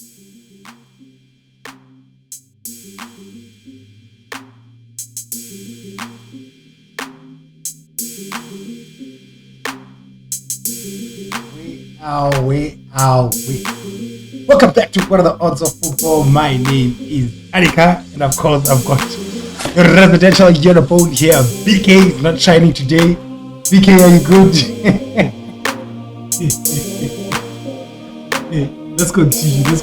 We Welcome back to What Are the Odds of Football. My name is Anika, and of course, I've got the residential yellow bone here. BK is not shining today. BK, are you good? Let's continue. This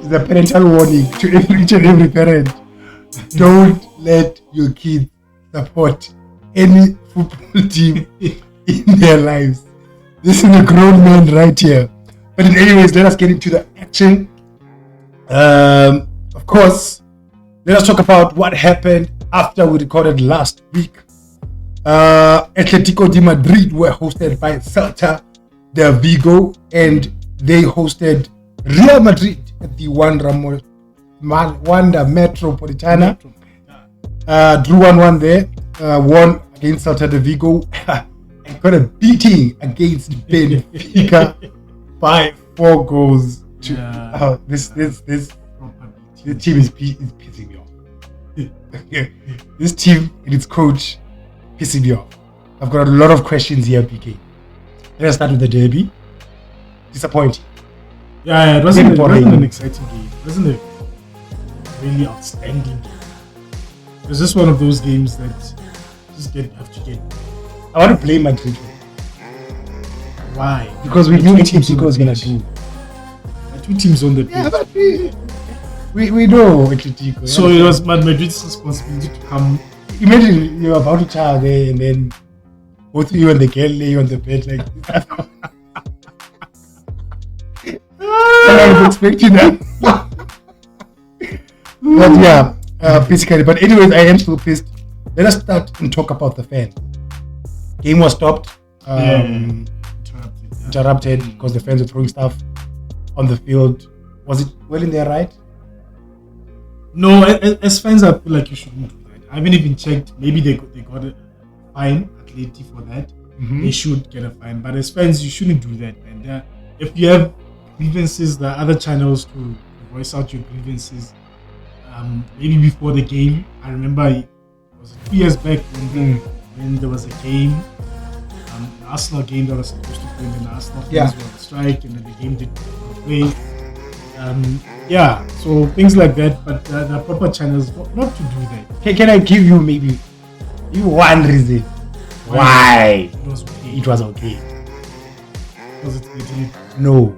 is a parental warning to each and every parent. Don't let your kids support any football team in their lives. This is a grown man right here. But anyways, let us get into the action. Of course, let us talk about what happened after we recorded last week. Atletico de Madrid were hosted by Celta de Vigo, and they hosted Real Madrid at the Wanda Metropolitana. Drew 1-1 there. Won against Celta de Vigo and got a beating against Benfica by 4 goals to this team is pissing me off. This team and its coach pissing me off. I've got a lot of questions here, PK. Let us start with the derby. Disappointing. Yeah, it wasn't an exciting game. It wasn't a really outstanding game. It was just one of those games that have to get. I want to blame Madrid. Why? Because we knew what Atletico was going to do. The 2 teams on the pitch. Yeah, but we know Atletico. So it was Madrid's responsibility to come. Imagine you're about to chow there, and then both you and the girl lay on the bed like this. I was expecting that. But yeah, basically. But anyways, I am still pissed. Let us start and talk about the fans. Game was stopped. Interrupted because the fans were throwing stuff on the field. Was it well in their right? No, as fans, I feel like you shouldn't do that. I haven't even checked. Maybe they got a fine, Atleti, for that. Mm-hmm. They should get a fine. But as fans, you shouldn't do that. And if you have grievances, there are other channels to voice out your grievances. Maybe before the game. I remember it was 2 years back when there was a game, an Arsenal game that was supposed to play, and the Arsenal fans were on strike, and then the game didn't play. So things like that, but there are proper channels not to do that. Can I give you maybe one reason why it was okay? It was okay. Was it Italy? No.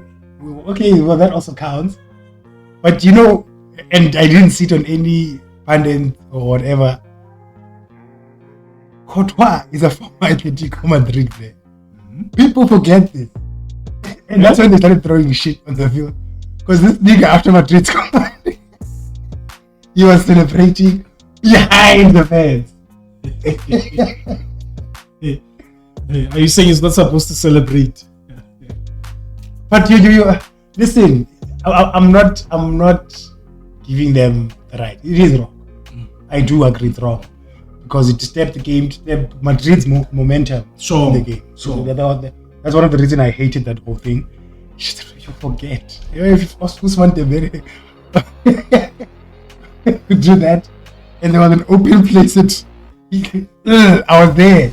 Okay, well that also counts. But and I didn't sit on any pundit or whatever. Courtois is a former Atletico Madrid player. Mm-hmm. People forget this. And that's when they started throwing shit on the field. Because this nigga after Madrid's command, he was celebrating behind the fans. Are you saying he's not supposed to celebrate? But you listen, I'm not giving them the right. It is wrong. I do agree it's wrong. Because it disturbed the game, disturbed Madrid's momentum in the game. So that's one of the reasons I hated that whole thing. You forget. If Usman Dembele could do that, and there was an open place, I was there.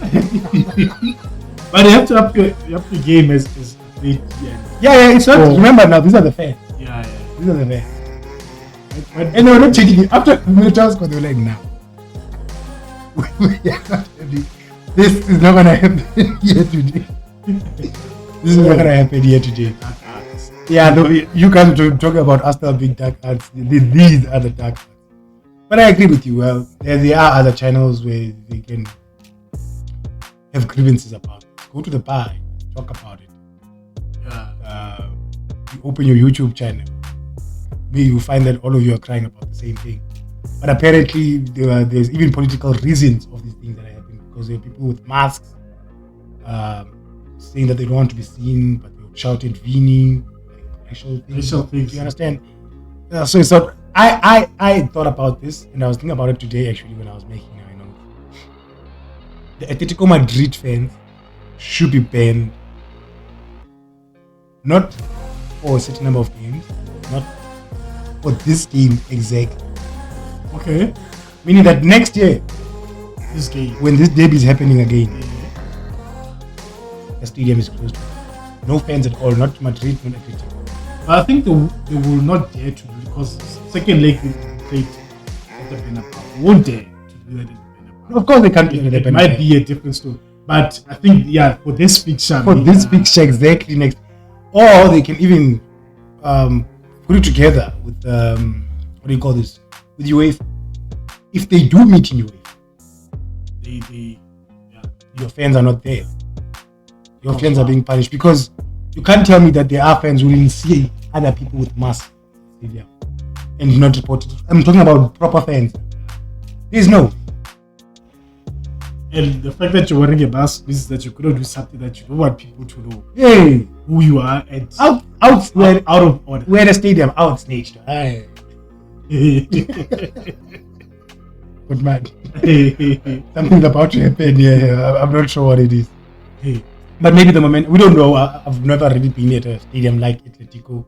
But you have to up your game as yeah, it's not. Remember now, these are the fans. Yeah. These are the fans. And they were not checking it. After the military score, they were like, "Now, this is not gonna happen here today. This is not gonna happen here today." Yeah, no, you guys are talking about Arsenal being dark arts. These are the dark arts. But I agree with you. Well, there are other channels where they can have grievances about it. Go to the bar, talk about it. You open your YouTube channel. Maybe you find that all of you are crying about the same thing. But apparently, there's even political reasons of these things that are happening, because there are people with masks saying that they don't want to be seen, but they shouted Vini, racial things. Do you understand? So it's not. I thought about this, and I was thinking about it today actually when I was making my notes. The Atletico Madrid fans should be banned not for a certain number of games, not for this game exactly. Okay. Meaning that next year, This game. when this derby is happening again, the stadium is closed. No fans at all, not Madrid, not Atletico. But I think they will not dare to do it because second leg will be played at the Bernabeu. They won't dare to do that at the Bernabeu. Of course, they can't do it. It might be a different story. But I think, for this fixture. For this fixture exactly next. Or they can even put it together with, what do you call this? With UEFA. If they do meet in UEFA, your fans are not there. Your fans are being punished because you can't tell me that there are fans who didn't see other people with masks in the stadium and not report it. I'm talking about proper fans. There's no. And the fact that you're wearing a mask means that you couldn't do something that you don't want people to know Hey, who you are and out out of order. We're the stadium outsnaged. Good man. Something's about to happen here. I'm not sure what it is. But maybe the moment, we don't know. I've never really been at a stadium like Atletico.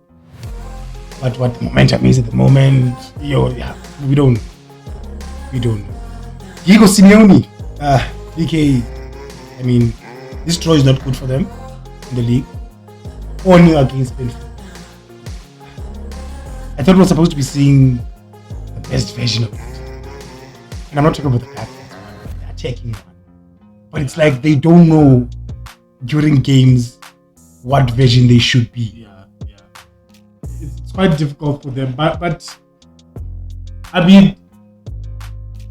But what the momentum is at the moment, we don't know. Diego Simeone, DK, I mean, this draw is not good for them in the league. Only against Benfica. I thought we were supposed to be seeing the best version of it. And I'm not talking about the tactics one, the attacking one. But it's like they don't know during games what version they should be. It's quite difficult for them. But I mean,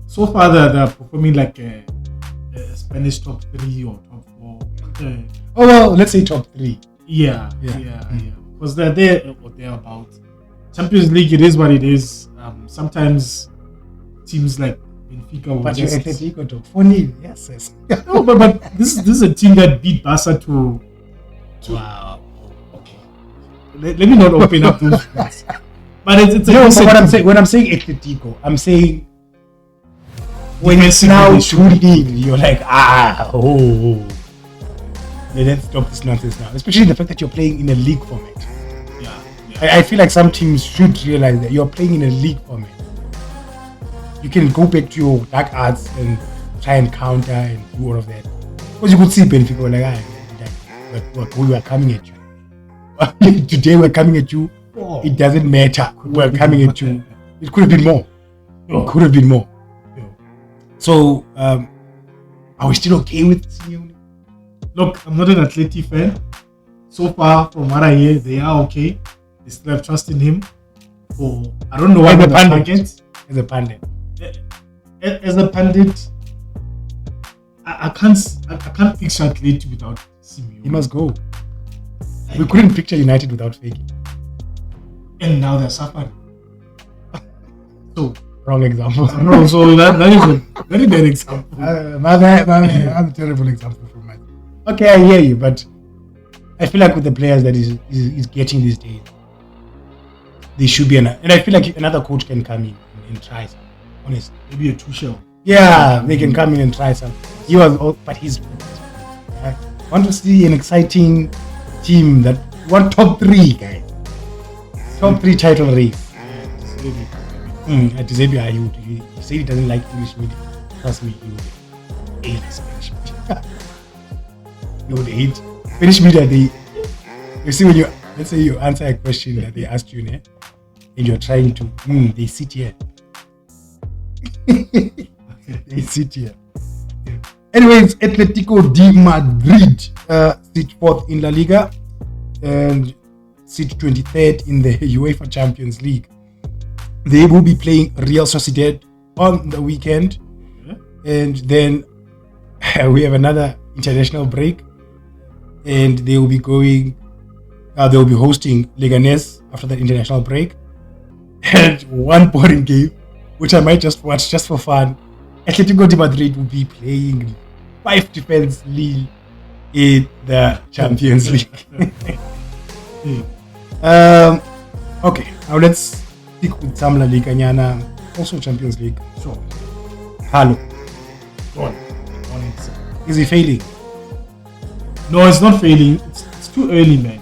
so far they're performing like a Spanish top 3 or top 4. Let's say top 3. Yeah. Because they're there or thereabouts. Champions League, it is what it is. Sometimes teams like Benfica will but just... But Atletico top 4-0, yes. No, but this is a team that beat Barca to... Wow. Okay. Let me not open up those things. But it's when I'm saying Atletico, I'm saying when it's now 2-0, you're like, let's stop this nonsense now. Especially the fact that you're playing in a league format. I feel like some teams should realize that you're playing in a league format. You can go back to your dark arts and try and counter and do all of that. Because you could see Benfica were like, we were coming at you. Today we're coming at you. It doesn't matter. We're coming at you. It could have been more. It could have been more. So, are we still okay with Simeone? Look, I'm not an Atleti fan. So far, from what I hear, they are okay. They still have trust in him. I don't know why the target. As a pundit. As a pundit, I can't picture Atleti without Simeone. He must go. We couldn't picture United without Fake. And now they're suffering. So wrong example. No, so that is a very bad example. That's a terrible example from my. Okay, I hear you, but I feel like with the players that is getting these days, they should be and I feel like another coach can come in and try something. Honestly, maybe a Tuchel. Yeah, they can come in and try something. But he's. I want to see an exciting team that want top 3 guys. Top 3 title race. At Zebia, he said he doesn't like English media. Trust me, he would hate Spanish media. He would hate Spanish media. You see, when let's say you answer a question that they asked you, and you're trying to, they sit here. They sit here. Anyways, Atletico de Madrid sit 4th in La Liga and sit 23rd in the UEFA Champions League. They will be playing Real Sociedad on the weekend, and then we have another international break, and they will be going. They will be hosting Leganés after that international break, and one boring game, which I might just watch just for fun. Atletico de Madrid will be playing 5 defense Lille in the Champions League. Okay, now let's stick with some La Liga Nyana, also Champions League. Sure. Hello. Is he failing? No, it's not failing. It's too early, man.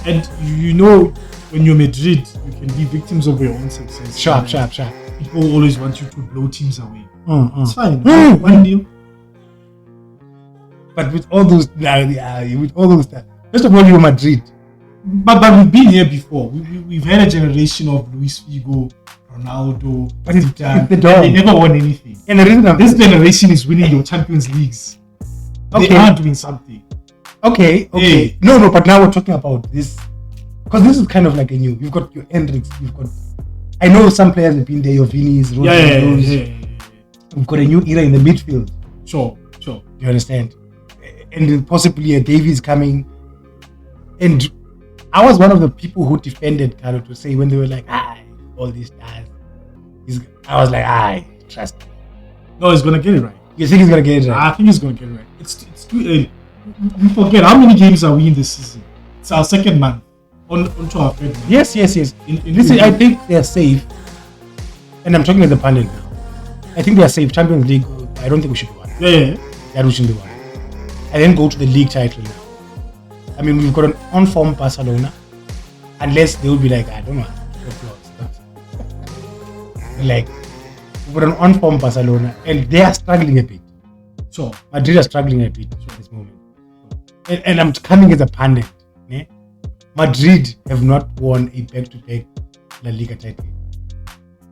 And you know, when you're Madrid, you can be victims of your own success. Sharp. People always want you to blow teams away. It's fine. Mm. 1-0. But with all those, stuff. First of all, you're Madrid. But we've been here before. We've had a generation of Luis Figo, Ronaldo, But it's Zidane. the dog. They never won anything. And the reason This generation is winning your Champions Leagues. They Okay. are doing something. Okay. Hey. No, but now we're talking about this. Because this is kind of like a new. You've got your Hendricks. You've got. I know some players have been there. Your Vinny's, Yeah. We've got a new era in the midfield. Sure. You understand? And then possibly a Davies coming. And I was one of the people who defended Carlo to say when they were like, all these stars. I was like, trust me. No, he's gonna get it right. You think he's gonna get it right? I think he's gonna get it right. It's too early. We forget how many games are we in this season? It's our second month. On to our third month. Yes. Listen, I think they're safe. And I'm talking as a pundit now. I think they're safe. Champions League, I don't think we should be one. Yeah. That we shouldn't be one. And then go to the league title now. I mean, we've got an on-form Barcelona. Unless they will be like, I don't know. Like, we've got an on-form Barcelona. And they are struggling a bit. Sure. Madrid are struggling a bit at this moment. And I'm coming as a pundit. Eh? Madrid have not won a back-to-back La Liga title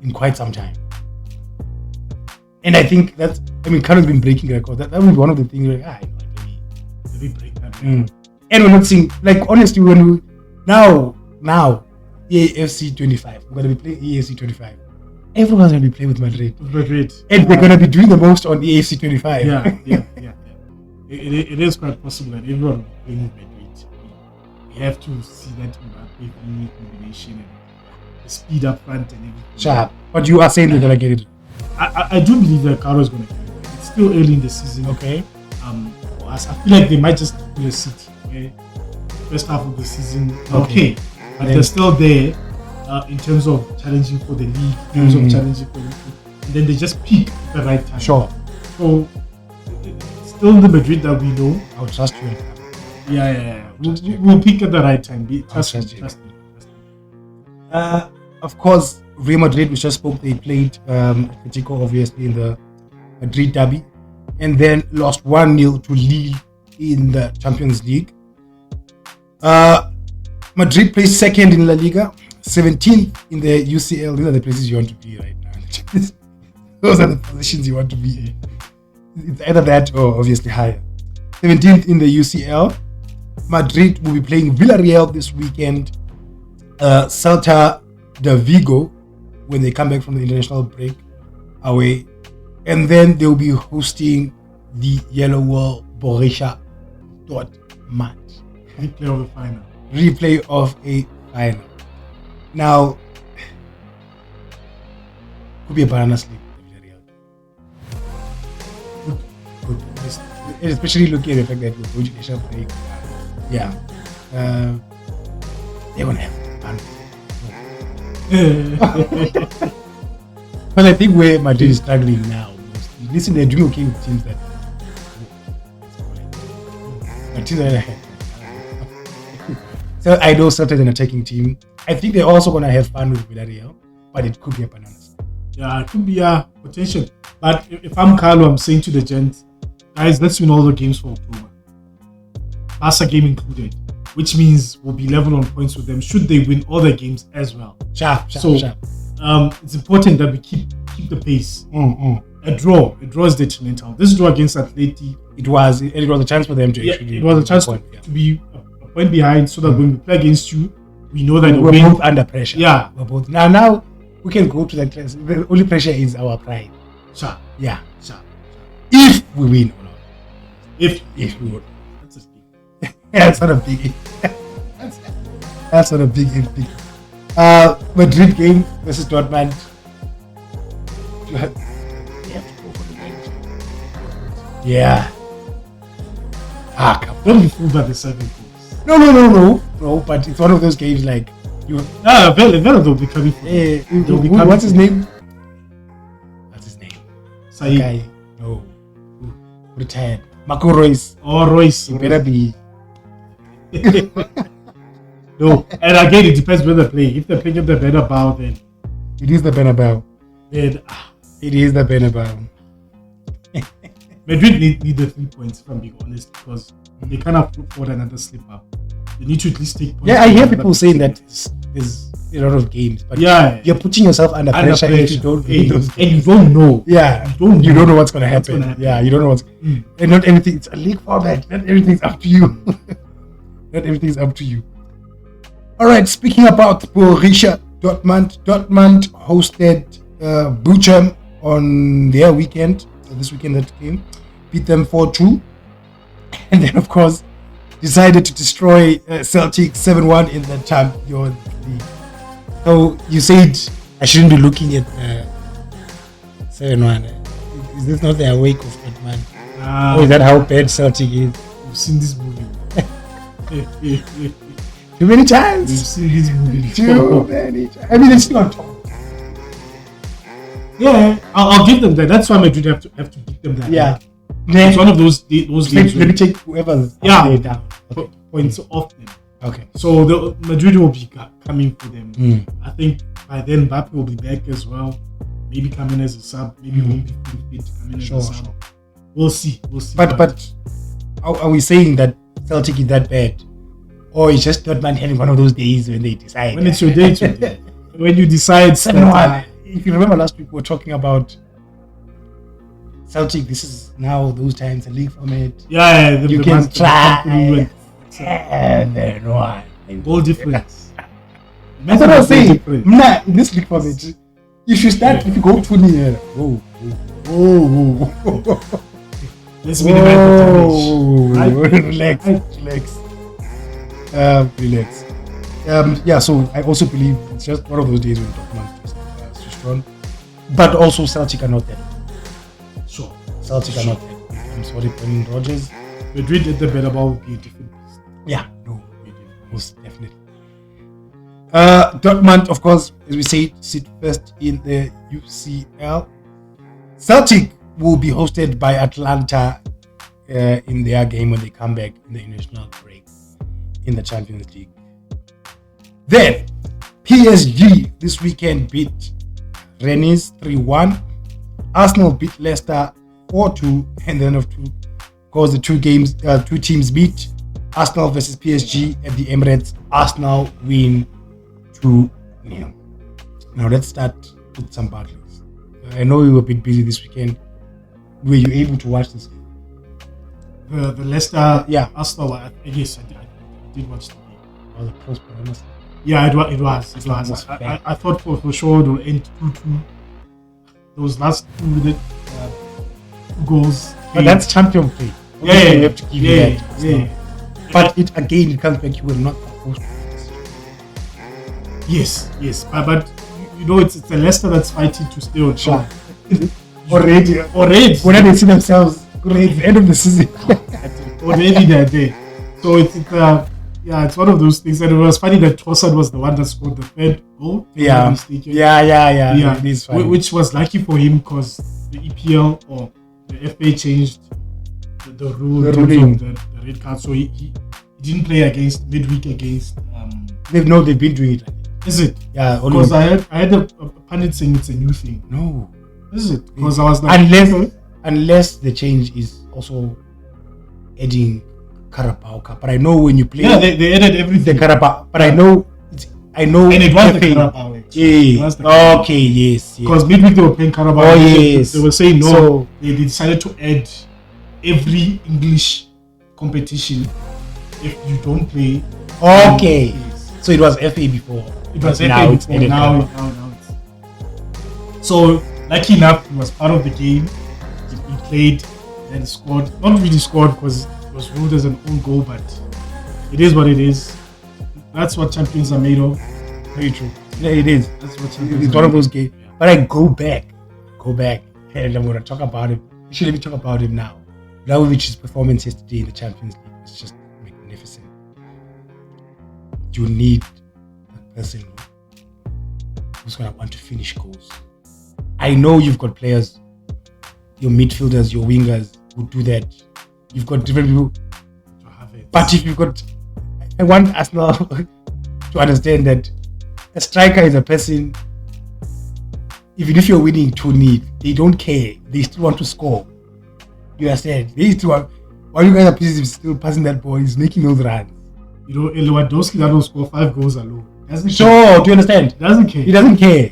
in quite some time. And I think Carlo's been breaking records. That would be one of the things like, Let me break that. And we're not seeing, like, honestly, when we now AFC 25, we're going to be playing AFC 25. Everyone's going to be playing with Madrid. And they're going to be doing the most on AFC 25. Yeah. It is quite possible that everyone will be playing with Madrid. We have to see that Mbappe combination and the speed up front and everything. Sharp. But you are saying they're going to get it. I do believe that Carlo is going to get it. It's still early in the season. Okay. For us, I feel like they might just pull a City. Okay? First half of the season, okay. But they're still there in terms of challenging for the league, in terms of challenging for the league. And then they just peak at the right time. Sure. So, it's still the Madrid that we know. I'll trust you. Yeah. We'll peak at the right time. Trust me. Of course, Real Madrid, we just spoke, they played Atletico, obviously, in the Madrid derby, and then lost 1-0 to Lille in the Champions League. Madrid plays second in La Liga, 17th in the UCL. These are the places you want to be right now. Those are the positions you want to be in. It's either that or obviously higher. 17th in the UCL. Madrid will be playing Villarreal this weekend. Celta de Vigo when they come back from the international break away. And then they'll be hosting the Yellow Wall Borussia Dortmund. Replay of a final. Now, could be a banana slip. Good. Especially looking at the fact that we're going to international break. Yeah. They're going to have fun. But I think where Madrid is struggling now, listen, they're doing okay with teams that. But teams that are. So I know Celta is an attacking team. I think they're also going to have fun with Villarreal, but it could be a banana. Yeah, it could be a potential. But if I'm Carlo, I'm saying to the gents, guys, let's win all the games for October. Barca game included, which means we'll be level on points with them should they win all their games as well. Sharp. It's important that we keep the pace. A draw is detrimental. This draw against Atleti, it was a chance for them to actually. It was a chance to be a point behind, so that when we play against you, we know that we're both under pressure. Yeah, we're both now. We can go to that class. The only pressure is our pride. Sharp. If we win or not. If we win. That's a big. That's not a big. That's not a big. Madrid game versus Dortmund. They have to go for the game. Yeah. Don't be fooled by the 7 goals. No. But it's one of those games like you. Vela will be coming. What's his name? Saeed. Okay. No. Retired. Marco Royce. Oh, Royce. He better be. No. And again, it depends where they're playing. If they're playing at the Bernabeu, then It is the Bernabeu. then It is the Bernabeu. Madrid need the 3 points, if I'm being honest, because they cannot afford another slip up. They need to at least take points. Yeah, I hear people saying that there's a lot of games, but Yeah. you're putting yourself under pressure if you don't win those And games. you don't know. Yeah, you don't know what's gonna happen. Yeah, you don't know what's. And not anything. It's a league format. Not everything's up to you. Not everything's up to you. All right. Speaking about Borussia Dortmund, Dortmund hosted Bochum on their weekend. So this weekend that came, beat them 4-2, and then of course decided to destroy Celtic 7-1 in the Champions League. So you said I shouldn't be looking at 7-1. Is this not the awake of Edmund? Or is that how bad Celtic is? You've seen this movie. Too many times. You've seen this movie. Too many times. I mean, it's still on top. Yeah, I'll give them that. That's why Madrid have to beat them that. Yeah. It's one of those games. Let me take whoever's Yeah. down. Okay. Points off them. Okay. So the Madrid will be coming for them. Mm. I think by then Mbappe will be back as well. Maybe come in as a sub. Maybe won't be fully fit to come in as a sub. We'll see. But are we saying that Celtic is that bad, or it's just Dortmund having one of those days when they decide? When it's your day, it's your day. When you decide 7-1. If you remember last week, we were talking about Celtic. This is now those times a league format. Yeah, you can try 7-1. Goal difference. That's what I was saying. Nah, in this league format, if you start, if you go 2-0, whoa. Let's minimize the damage. Relax. Relax. Yeah, so I also believe it's just one of those days when Dortmund is switched on. But also Celtic are not there. Sure. Celtic are not there. I'm sorry, Brendan Rodgers. Madrid at the Bernabeu will be a different beast. Yeah, no, most definitely. Dortmund, of course, as we say, sit first in the UCL. Celtic will be hosted by Atlanta in their game when they come back in the international break in the Champions League. Then PSG this weekend beat Rennes 3-1. Arsenal beat Leicester 4-2, and then of course the two teams beat. Arsenal versus PSG at the Emirates. Arsenal win 2-0. Now let's start with some Barclays. I know you were a bit busy this weekend. Were you able to watch this game? The Leicester, yeah, Arsenal. I guess I did watch the game. Was it close, but honestly? Yeah, it was. I thought for sure it will end 2-2. Those last two goals. But that's champion play. Yeah, you have to give it that. Yeah. But it comes back. You were not supposed to. Yes. But you know, it's a Leicester that's fighting to stay on top. Already. When they see themselves great at the end of the season. Already they're there. So it's one of those things. And it was funny that Trossard was the one that scored the third goal. Yeah. It is funny. Which was lucky for him because the EPL or the FA changed the rule of the red card. So he didn't play against midweek against. They've been doing it. Is it? Yeah. Because I had a pundit saying it's a new thing. No. Is it? Because I was like, unless the change is also adding Carabao Cup. But I know when you play, they added everything. The Carabao, but I know, and it was the Carabao. Yeah. Okay. Yes. Because midweek they were playing Carabao. Oh yes. They were saying no. So, they decided to add every English competition if you don't play. Okay. So it was FA before. It was FA before. Now it's. So lucky enough, he was part of the game. He played and scored. Not really scored because it was ruled as an own goal, but it is what it is. That's what champions are made of. Very true. Yeah, it is. That's what champions. It's one of those games. Yeah. But I go back, and I'm going to talk about him. Actually, let me talk about him now. Vlahovic's performance yesterday in the Champions League was just magnificent. You need a person who's going to want to finish goals. I know you've got players, your midfielders, your wingers who do that. You've got different people. But if you've got, I want Arsenal to understand that a striker is a person. Even if you're winning 2-0, they don't care. They still want to score. You understand? They still want. While you guys are busy still passing that ball, he's making those runs. You know, Lewandowski that will score 5 goals alone. Sure, do you understand? He doesn't care. He doesn't care.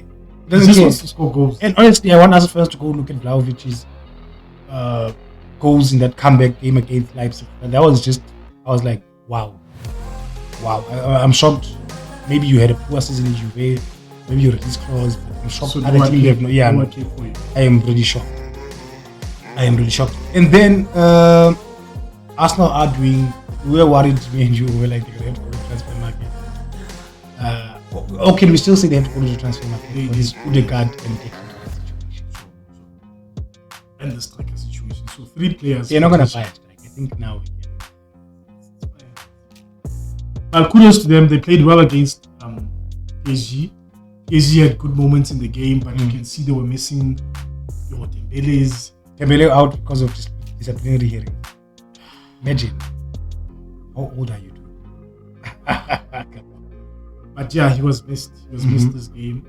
He just wants to score goals. And honestly, I want us first to go look at Vlahovic's goals in that comeback game against Leipzig. And that was just, I was like, wow. I'm shocked. Maybe you had a poor season in Juve. Maybe you release clause. But I'm shocked. So Other teams have no. Yeah, no. I am really shocked. And then Arsenal are doing. We were worried, me and you were like, they have to go to transfer market. Can we still say they have to go to the transfer market? Because Odegaard and Declan situation. And the striker situation. So 3 players. They're not going to buy it. I think now we can. But kudos to them. They played well against PSG. PSG had good moments in the game, but you can see they were missing your Dembele out because of disciplinary hearing. Imagine. How old are you? But yeah, he was missed. He was missed this game.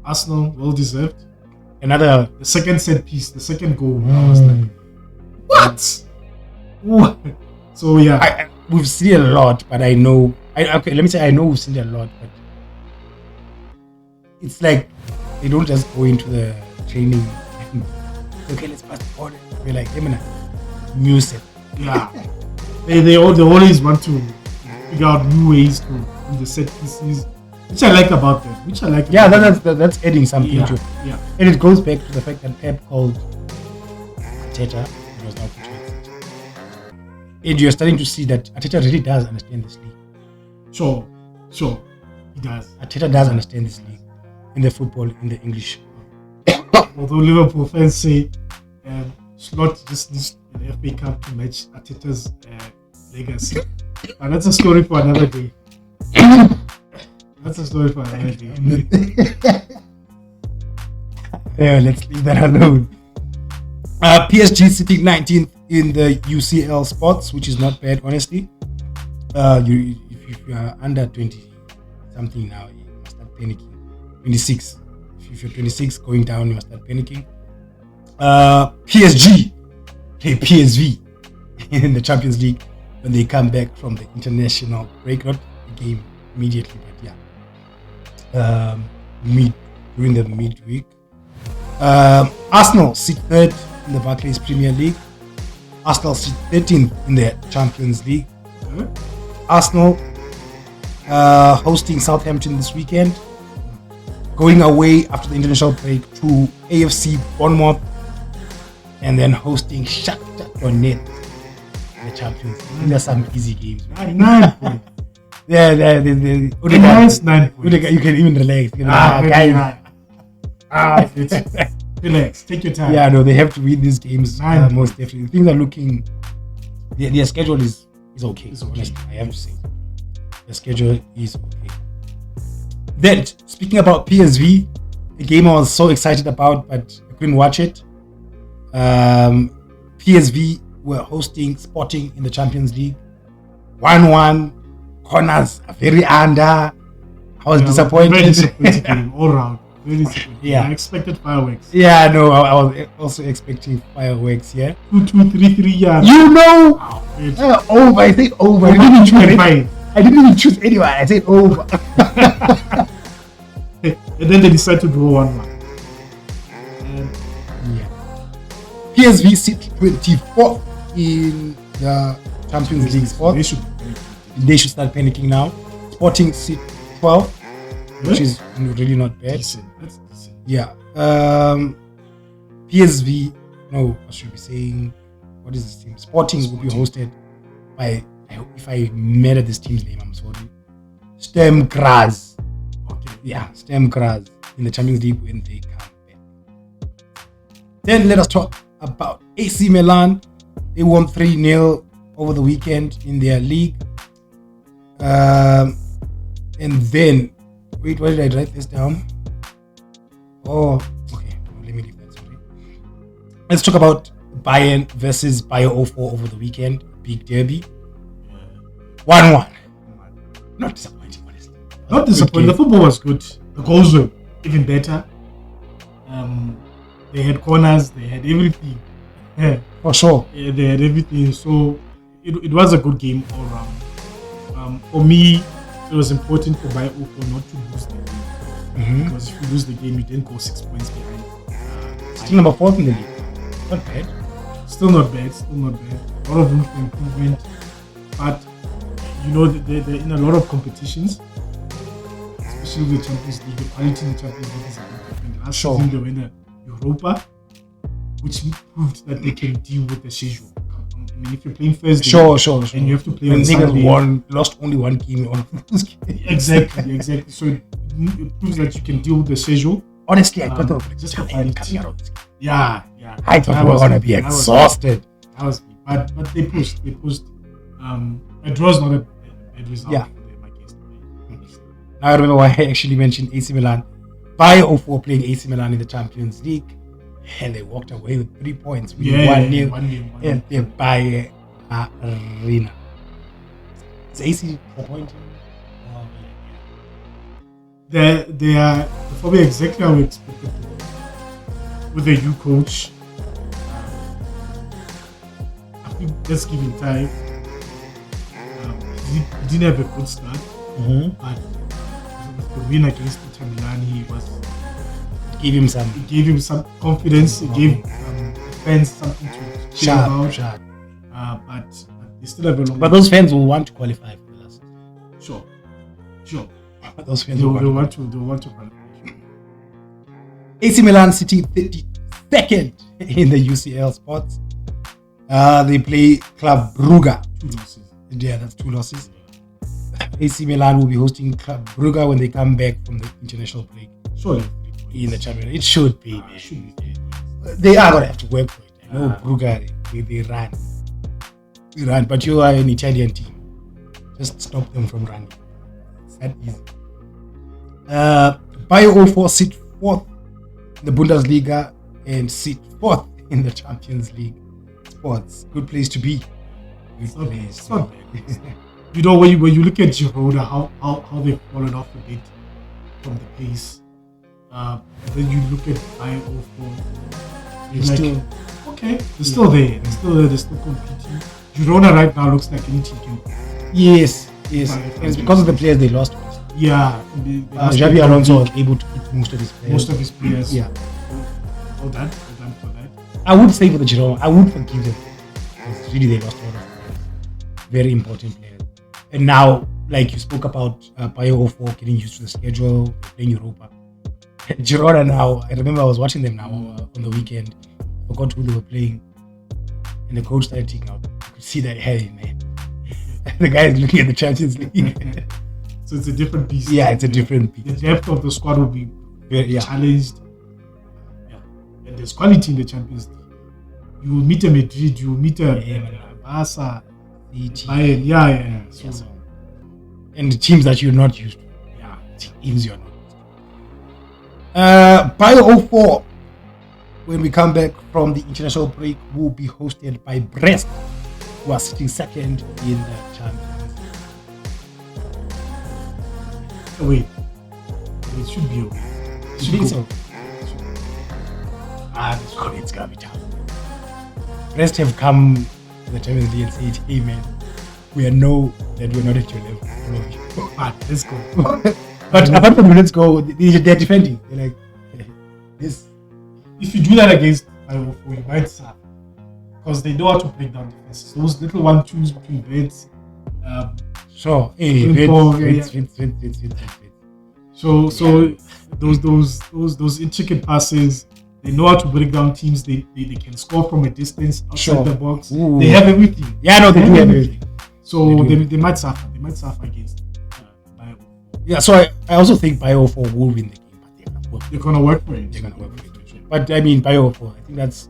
Arsenal, well deserved. The second set piece, the second goal. I was like, what? So yeah, we've seen a lot, but I know. Let me say I know we've seen a lot, but it's like they don't just go into the training and okay, let's pass the ball. We're like, music. Yeah. They always want to figure out new ways to do the set pieces, which I like about them. That's adding something to it. Yeah. And it goes back to the fact that Pep called Arteta. It was not Arteta. And you're starting to see that Arteta really does understand this league. Sure, he does. Arteta does understand this league, in the football, in the English. Although Liverpool fans say Slot just needs an FA Cup to match Arteta's legacy. But that's a story for another day. Yeah, let's leave that alone. PSG sitting 19th in the UCL spots, which is not bad, honestly. If you are under 20 something now, you must start panicking. 26. If you're 26 going down, you must start panicking. PSG play PSV in the Champions League when they come back from the international break. Not the game immediately, but yeah. During the midweek. Arsenal sit 3rd in the Barclays Premier League. Arsenal sit 13th in the Champions League. Arsenal hosting Southampton this weekend. Going away after the international break to AFC Bournemouth. And then hosting Shakhtar Donetsk in the Champions League. There's some easy games. 9 points. Yeah, Nice 9 points. You can even relax. Relax. Take your time. Yeah, no, they have to win these games most definitely. Things are looking. Their schedule is okay. Honestly, I have to say, the schedule is okay. Then, speaking about PSV, a game I was so excited about, but I couldn't watch it. PSV were hosting Sporting in the Champions League. 1-1. Corners are very under. I was disappointed. Very disappointed game all round. Very disappointed. Yeah. I expected fireworks. Yeah, no, I was also expecting fireworks. Yeah. 2-2-3-3. Yeah. You know. Over. I said over. I didn't even choose anyone. I said over. And then they decided to draw 1-1. Yeah. PSV sit 24th in the Champions League spot. They should start panicking now. Sporting sit 12th, which is really not bad. That's decent. Yeah. PSV. No, I should be saying. What is this team? Sporting will be hosted by. If I made this team's name, I'm sorry. Sturm Graz. Okay. Yeah, Sturm Graz in the Champions League when they come back. Then let us talk about AC Milan. They won 3-0 over the weekend in their league. And then, wait, why did I write this down? Oh, okay. Let me leave that. Sorry. Let's talk about Bayern versus Bayer 04 over the weekend. Big derby. 1-1. Not disappointing, honestly. Not disappointing. The football was good. The goals were even better. They had corners. They had everything. Yeah. For sure. Yeah, they had everything. So it was a good game all round. For me, it was important for Bayoko not to lose the game. Because if you lose the game, you then go 6 points behind. Still number 4 in the league. Not bad. Still not bad. A lot of room for improvement. But, they're in a lot of competitions. Especially the Champions League. The quality in the Champions League is a bit different. Last season, they were in the Europa, which proved that they can deal with the schedule. I mean, if you're playing Thursday, sure. and you have to play when on Sunday, lost only one game on those games. Exactly. So it proves that you can deal with the schedule. Honestly, I thought they were just coming out of this game. Yeah. I thought we were gonna be exhausted. But they pushed. A draw is not a bad result for them against me. Now I remember why I actually mentioned AC Milan. Bayoko playing AC Milan in the Champions League, and they walked away with 3 points. We won 1-0 in the Bayern Arena. Is AC disappointing? They are probably exactly how we expected them. With a new coach, I think let's give him time. He didn't have a good start, but with the win against Inter Milan, it gave him some confidence. It gave the fans something to cheer about. But they still have a long. But those fans will want to qualify for the last. Sure. Those fans They want to qualify. AC Milan sitting 32nd in the UCL spots. They play Club Brugge. 2 losses. Yeah, that's 2 losses. AC Milan will be hosting Club Brugge when they come back from the international break. Surely. In the Champions League. It should be. It should be. They are going to have to work for it. I know Brugge, they run. They run, but you are an Italian team. Just stop them from running. It's that easy. Bayoko sit 4th in the Bundesliga and sit 4th in the Champions League spots. Good place to be. It's not bad. When you look at Girona, how they've fallen off a bit from the pace. Then you look at Bayoko. They're still there. They're still competing. Girona right now looks like any team can. Yes. And it's because of the players they lost. Yeah. Xabi Alonso was able to keep most of his players. Yeah. Well done for that. I would say for the Girona, I would forgive them. Because really they lost a lot of players. Very important players. And now, like you spoke about Bayoko getting used to the schedule, playing Europa. Girona now, I remember I was watching them now on the weekend. I forgot who they were playing. And the coach started taking out. You could see that, hey, man. The guy is looking at the Champions League. So it's a different beast. Yeah, it's a different beast. The depth of the squad will be challenged. Yeah. And there's quality in the Champions League. You will meet a Madrid, you will meet a Barca, Bayern. Yeah. So, and the teams that you're not used to. Yeah, teams you're not used to. Bayoko, when we come back from the international break, will be hosted by Brest, who are sitting 2nd in the Champions League. It should be okay. You think so? It's gonna be tough. Brest have come to the Champions League and said, hey man, we know that we're not at your level. Let's go. But apart from let's go, they're defending. They're like, this. If you do that against Bayoko, you might suffer. Because they know how to break down defenses. Those little 1-2s between beds. Sure. So those intricate passes, they know how to break down teams. They can score from a distance outside the box. Ooh. They have everything. Yeah, no, they do have everything. So they might suffer. They might suffer against Bayoko. Yeah, so I also think Bayoko will win the game, but they're gonna work for it. But I mean, Bayoko, I think that's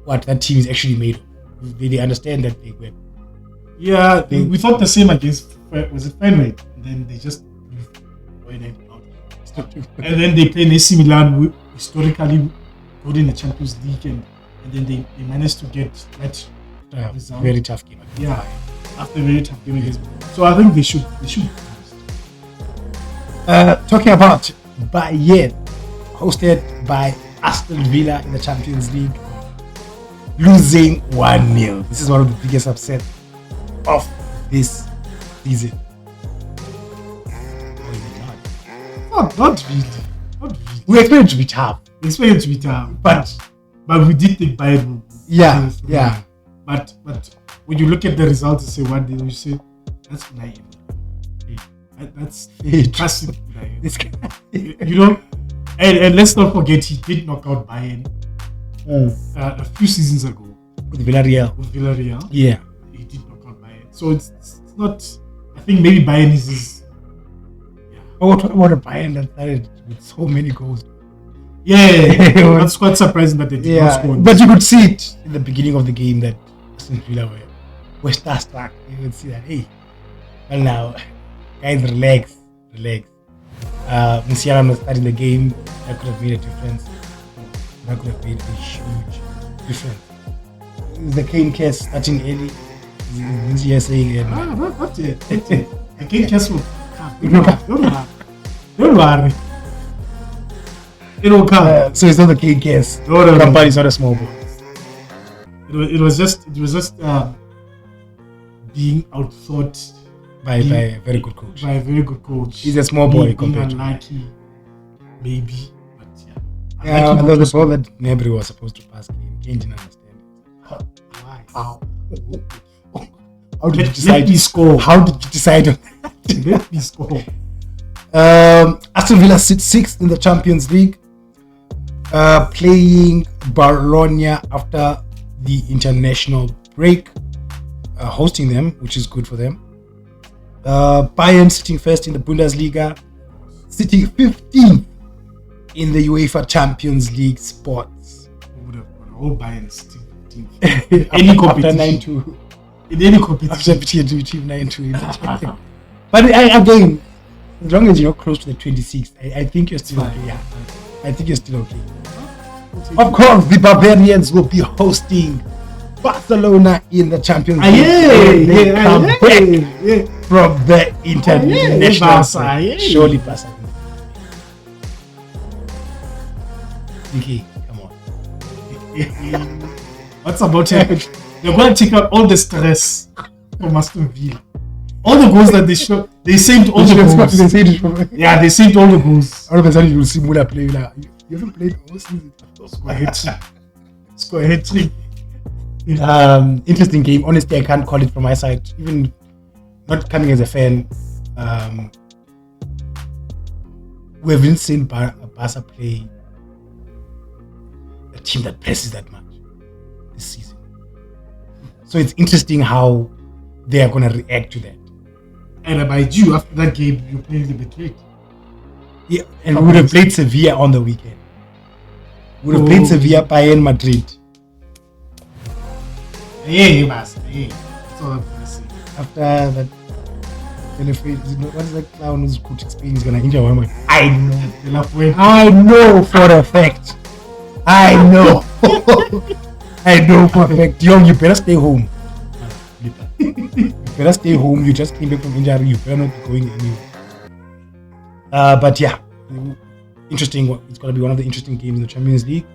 what that team is actually made of. They understand that they win. Yeah, we thought the same against, was it Fenway? And then they just went out. And then they play AC Milan, who historically good in the Champions League, and then they managed to get that result. Very tough game. Yeah, after a very tough game against. So I think they should. Talking about Bayern, hosted by Aston Villa in the Champions League, losing 1-0. This is one of the biggest upsets of this season. Not really. We expect it to be tough. But we did take Bayern. Yeah. But when you look at the results and say 1-0, you say that's naive. That's classic. You know, and let's not forget he did knock out Bayern a few seasons ago with Villarreal. Yeah, he did knock out Bayern. So it's not. I think maybe Bayern is his. But what about a Bayern that started with so many goals? Yeah, that's quite surprising that they did not score. But you could see it in the beginning of the game that Aston Villa were starstruck. You could see that. Hey, well now. Guys, relax. Musiala was starting the game. That could have made a difference. That could have made a huge difference. The Kane case starting early. saying, not yet. The Kane case will come. Don't worry. It will come. So it's not the Kane case. No. Company is not a small boy. It was just being outthought. By a very good coach. He's a small boy compared to unlucky, maybe, but yeah. And the ball that Gnabry was supposed to pass, Kane didn't understand it. Why? How did you decide? Let me score. How did you decide on that? Let me score. Aston Villa sits 6th in the Champions League, playing Bologna after the international break, hosting them, which is good for them. Bayern sitting first in the Bundesliga, sitting 15th in the UEFA Champions League spots. All Bayern sitting 15th. Any competition. In any competition. After beating 9-2. But again, as long as you're not close to the 26th, I think you're still okay. Yeah, I think you're still okay. Of course, the Bavarians will be hosting Barcelona in the Champions League. They come back from the international side. Surely Barcelona. Vicky, come on. What's about to happen? They're going to take out all the stress from Aston Villa. All the goals that they saved all the goals. Yeah, they saved all the goals. All of a sudden you will see Muller play. Like, you haven't played the whole season. Score a hat-trick. Interesting game. Honestly, I can't call it from my side. Even not coming as a fan, we haven't seen Barca play a team that presses that much this season. So it's interesting how they are going to react to that. And about you, after that game, you played the Madrid. Yeah, and we would have played Sevilla on the weekend. We would have played Sevilla, Bayern, Madrid. You must. That's all I'm going to say. After that, what is that clown who's coaching Spain is going to injure one? I know for a fact. I know for a fact. Young, you better stay home. You better stay home. You just came back from injury. You better not be going anywhere. But yeah, interesting. It's going to be one of the interesting games in the Champions League.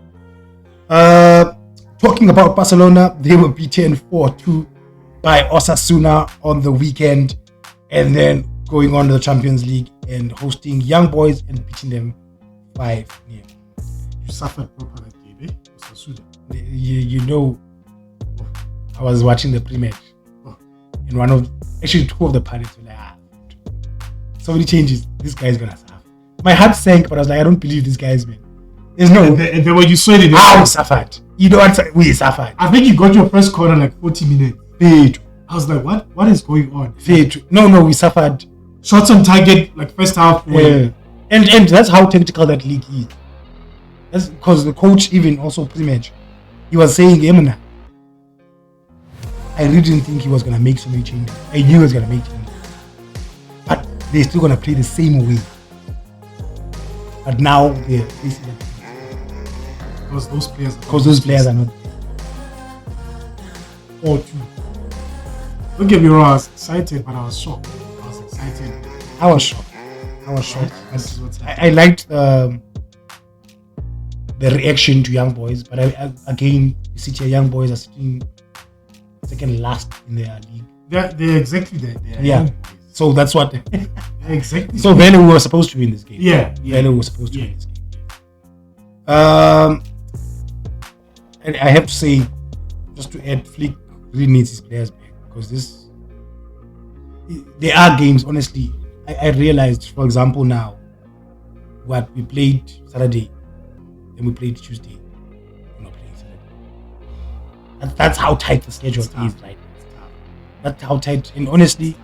Talking about Barcelona, they were beaten 4-2 by Osasuna on the weekend, and then going on to the Champions League and hosting Young Boys and beating them 5-0. You suffered proper that game, Osasuna. You know, I was watching the pre-match, and two of the pilots were like, so many changes. This guy's gonna suffer. My heart sank, but I was like, I don't believe this guy's man. There's no. And then when you saw it, we suffered. You know what? We suffered. I think you got your first corner like 40 minutes. Fade. I was like, what is going on? Fade. No, we suffered. Shots on target, like first half. Yeah. And that's how tactical that league is. That's because the coach even also pre-match, he was saying, Emina, I really didn't think he was going to make so many changes. I knew he was going to make changes. But they're still going to play the same way. But now they're facing it. Because those players are not. 4-2. Don't get me wrong, I was excited, but I was shocked. I was excited. I was shocked. I was shocked. This is what's I liked the reaction to young boys, but again, you see here, young boys are sitting second last in their league. They're exactly that. Yeah. So that's what. Exactly. So Velo were supposed to win this game. Yeah. Velo was supposed to win this game. And I have to say, just to add, Flick really needs his players back because there are games. Honestly, I realized, for example, now what we played Saturday, then we played Tuesday. We're not playing Saturday. That's how tight the schedule is right now. That's how tight. And honestly,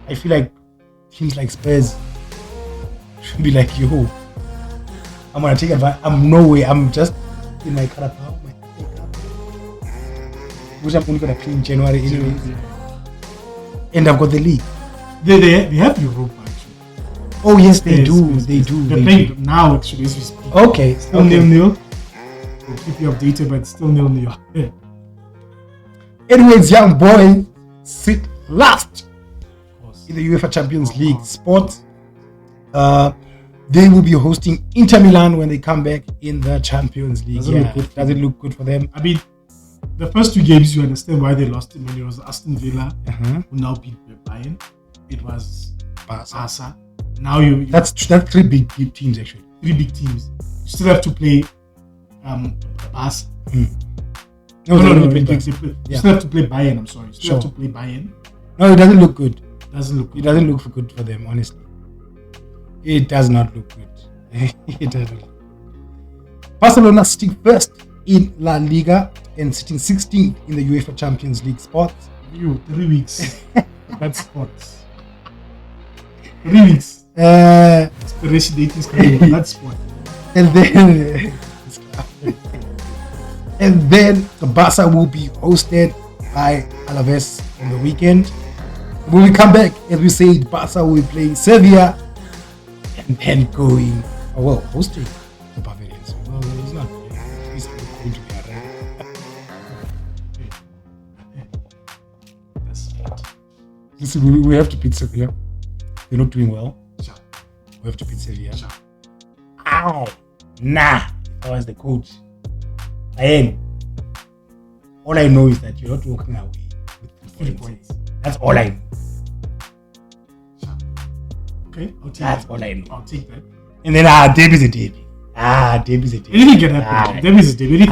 I feel like teams like Spurs should be like, yo, I'm gonna take advantage. I'm just in my Carabao, my FA Cup, which I'm only gonna play in January anyways. And I've got the league. They have Europa actually. Oh yes, they do. They do. They're playing now actually as we speak. Okay. Still 0-0. We'll keep you updated, but still 0-0. Anyways, young boys sit last in the UEFA Champions League spot. They will be hosting Inter Milan when they come back in the Champions League. Doesn't look good for them. I mean, the first two games, you understand why they lost it. When it was Aston Villa, who now beat Bayern. It was Barca. Now that's three big teams actually. Three big teams. You still have to play Barca. No. You still have to play Bayern. I'm sorry. You still have to play Bayern. No, it doesn't look good. It doesn't look good for them, honestly. It does not look good. It doesn't. Barcelona sitting first in La Liga and sitting 16th in the UEFA Champions League spot. 3 weeks. That's sports. 3 weeks. Expiration date is coming. That's sport. And then the Barca will be hosted by Alaves on the weekend. When we come back, as we said, Barca will be playing Sevilla and then hosting the Bavarians. Well, he's not playing. He's going to be around. That's it. Listen, we have to beat Sevilla. They're not doing well. Sure. We have to beat Sevilla. Sure. Ow! Nah! If I was the coach, I am. All I know is that you're not walking away with 3 points. That's all I know. Okay, I'll take That's that. all I know. I'll take that. And then derby's a derby. Derby's a derby. Anything can happen. Derby's a derby.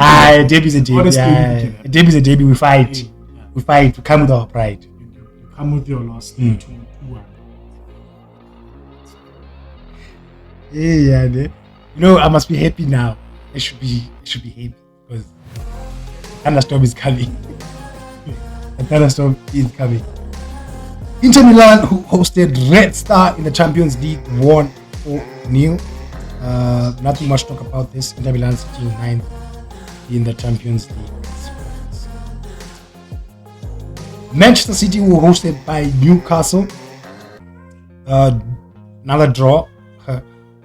Derby's a derby. Honestly, derby's a derby. We fight. Yeah. We fight. We come with our pride. You come with your loss. 2-1. Yeah. You know, I must be happy now. I should be happy because thunderstorm is coming. The thunderstorm is coming. Inter Milan, who hosted Red Star in the Champions League, won 4-0. Nothing much to talk about this. Inter Milan sitting 9th in the Champions League. Manchester City were hosted by Newcastle. Another draw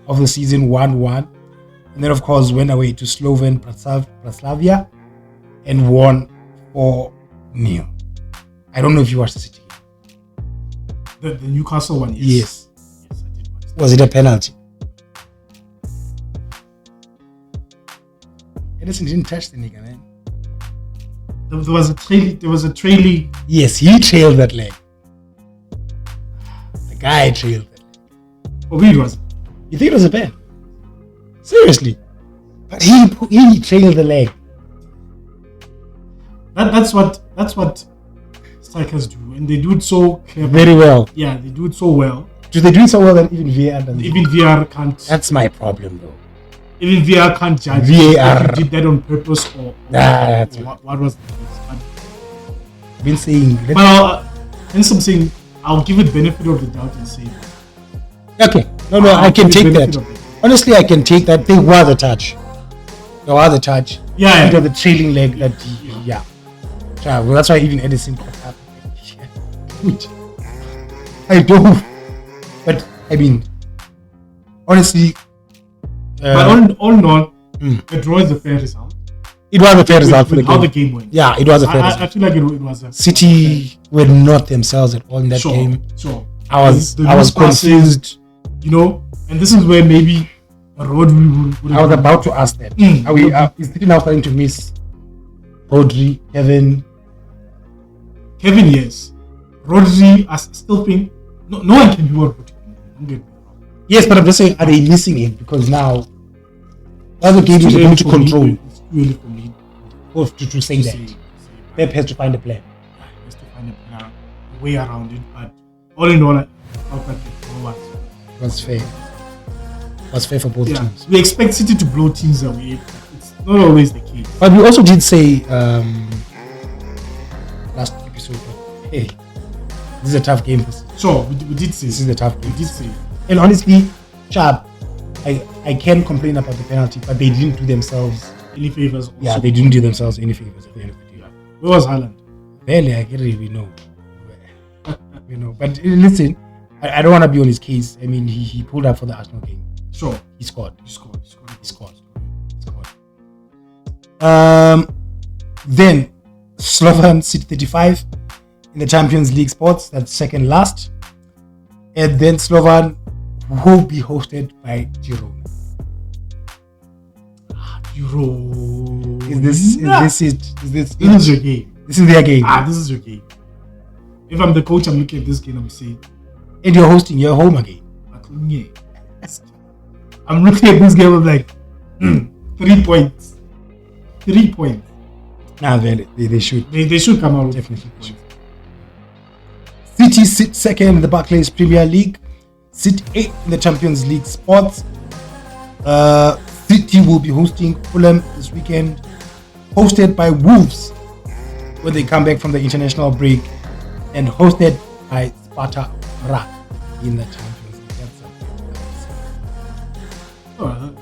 of the season, 1-1. And then, of course, went away to Slovan Bratislava and won 4-0. I don't know if you watched the City. The Newcastle one, yes. Yes, I did watch that. Was it a penalty? Edison didn't touch the nigga, man. There was a trailing. Yes, he trailed that leg. The guy trailed that leg. Oh, it was. You think it was a pen? Seriously? But he trailed the leg. That's what strikers do, and they do it so clever. Very well. Yeah, they do it so well. Do they do it so well that even VAR doesn't? Even VR can't. That's my problem, though. Even VR can't judge. VAR. If you did that on purpose or That's what was the case. I've been saying. But hence I'm saying I'll give it benefit of the doubt and say. Okay. No, I can take that. Honestly, I can take that. There was a touch. Yeah. It was the trailing leg that yeah. Well, that's why even Edison caught up. Good. I don't. But I mean, honestly. But all in all, the draw is a fair result. It was a fair result for the game. How the game went. Yeah, it was a fair result. I feel like it was a City were not themselves at all in that game. Sure. I was confused. and this is where maybe Rodri would I was about to ask that. Is City now starting to miss Rodri, Kevin? Kevin, yes. Rodri, I still think no one can be what Rodri can do. Don't get me wrong. Yes, but I'm just saying, are they missing him? Because now other game is going to control. It's too early for me To say that. Pep has to find a plan. He has to find a way around it. But all in all, I felt like it was fair. Was fair for both teams. We expect City to blow teams away. It's not always the case. But we also did say last episode, hey, this is a tough game for City. Sure, we did say this is a tough game. We did say. And honestly, Sharp, I can complain about the penalty, but they didn't do themselves any favors. Also. Yeah, they didn't do themselves any favors at the end of the day. Where was Haaland? Barely, I can't really know. But listen, I don't want to be on his case. I mean, he pulled up for the Arsenal game. Sure. He scored. Then Slovan City 35 in the Champions League spots. That's second last. And then Slovan will be hosted by Girona. Girona. This is your game. This is their game. This is your game. If I'm the coach, I'm looking at this game, I'm saying, and you're hosting your home again. I'm looking at this game, I'm like, 3 points. 3 points. Nah, they should. They should come out. Definitely. City sit second in the Barclays Premier League. Sit 8th in the Champions League spots. City will be hosting Fulham this weekend. Hosted by Wolves when they come back from the international break. And hosted by Sparta Prague in the Champions League.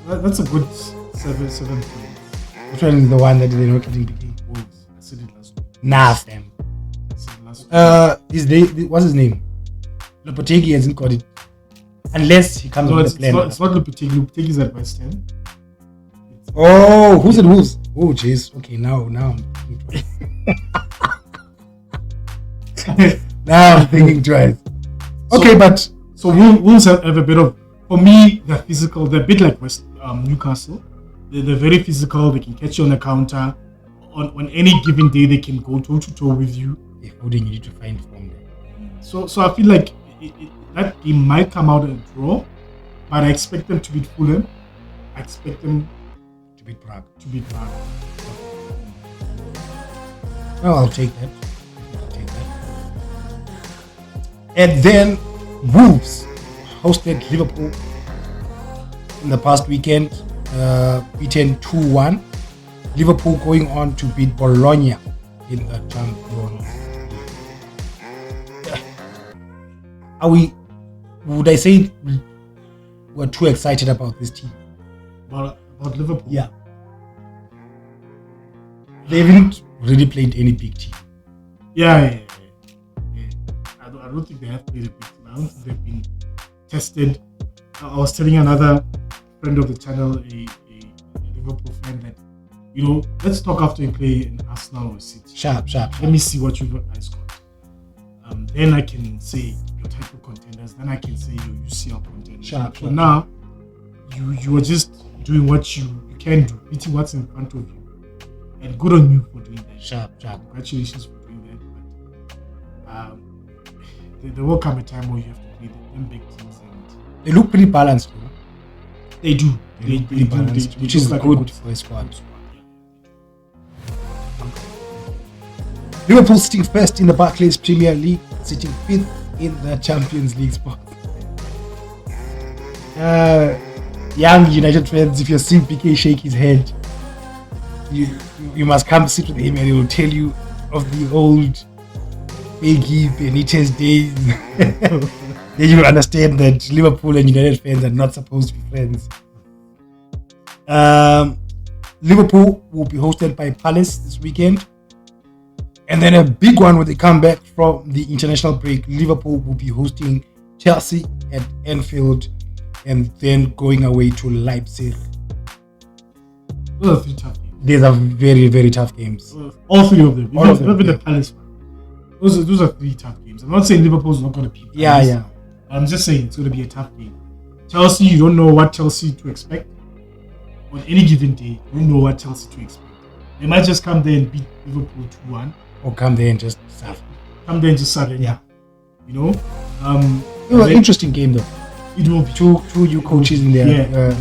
That's a good 7 points. Which one is the one that they're not getting beating? Wolves. I said it last week. Nah, Stam. What's his name? Lopetegui hasn't got it. Unless he comes with a plan. It's not Lopetegui. Lopetegui is at West Ham. Oh, who's at Wolves? Oh, jeez. Okay, now I'm thinking twice. Now I'm thinking twice. Okay, but so Wolves have a bit of, for me, they're physical. They're a bit like Newcastle. They're very physical. They can catch you on the counter. On any given day, they can go toe to toe with you. Who do you need to find from there? So I feel like that game might come out a draw, but I expect them to beat Fulham. I expect them to beat Prague. Oh, I'll take that. And then Wolves hosted Liverpool in the past weekend, beaten 2-1. Liverpool going on to beat Bologna in the Champions League. Would I say we're too excited about this team? About Liverpool? Yeah. They haven't really played any big team. Yeah. I don't think they have played a big team. I don't think they've been tested. I was telling another friend of the channel, a Liverpool fan, that let's talk after you play in Arsenal or City. Sharp. Let me see what you guys got. Then I can say your title contenders. Then I can say your UCL contenders. Sharp. So now you are just doing what you can do, beating what's in front of you, and good on you for doing that. Sharp. Congratulations for doing that. But there will come a time where you have to play them big teams, and they look pretty balanced, though. They do. They look pretty balanced, which is like good for a squad. Liverpool sitting first in the Barclays Premier League, sitting 5th in the Champions League spot. Young United fans, if you're seeing PK shake his head, you must come sit with him and he will tell you of the old Iggy Benitez days. Then you will understand that Liverpool and United fans are not supposed to be friends. Liverpool will be hosted by Palace this weekend. And then a big one when they come back from the international break, Liverpool will be hosting Chelsea at Anfield and then going away to Leipzig. Those are 3 tough games. These are very, very tough games. All 3 of them. All of them. Even the Palace one. Those are 3 tough games. I'm not saying Liverpool's not going to beat Palace. Yeah. I'm just saying it's going to be a tough game. Chelsea, you don't know what Chelsea to expect. On any given day, you don't know what Chelsea to expect. They might just come there and beat Liverpool 2-1. Or come there and just surf. Come there and just surrender. Yeah. You know? It was an interesting game though. It will be. Two new coaches in there. Yeah.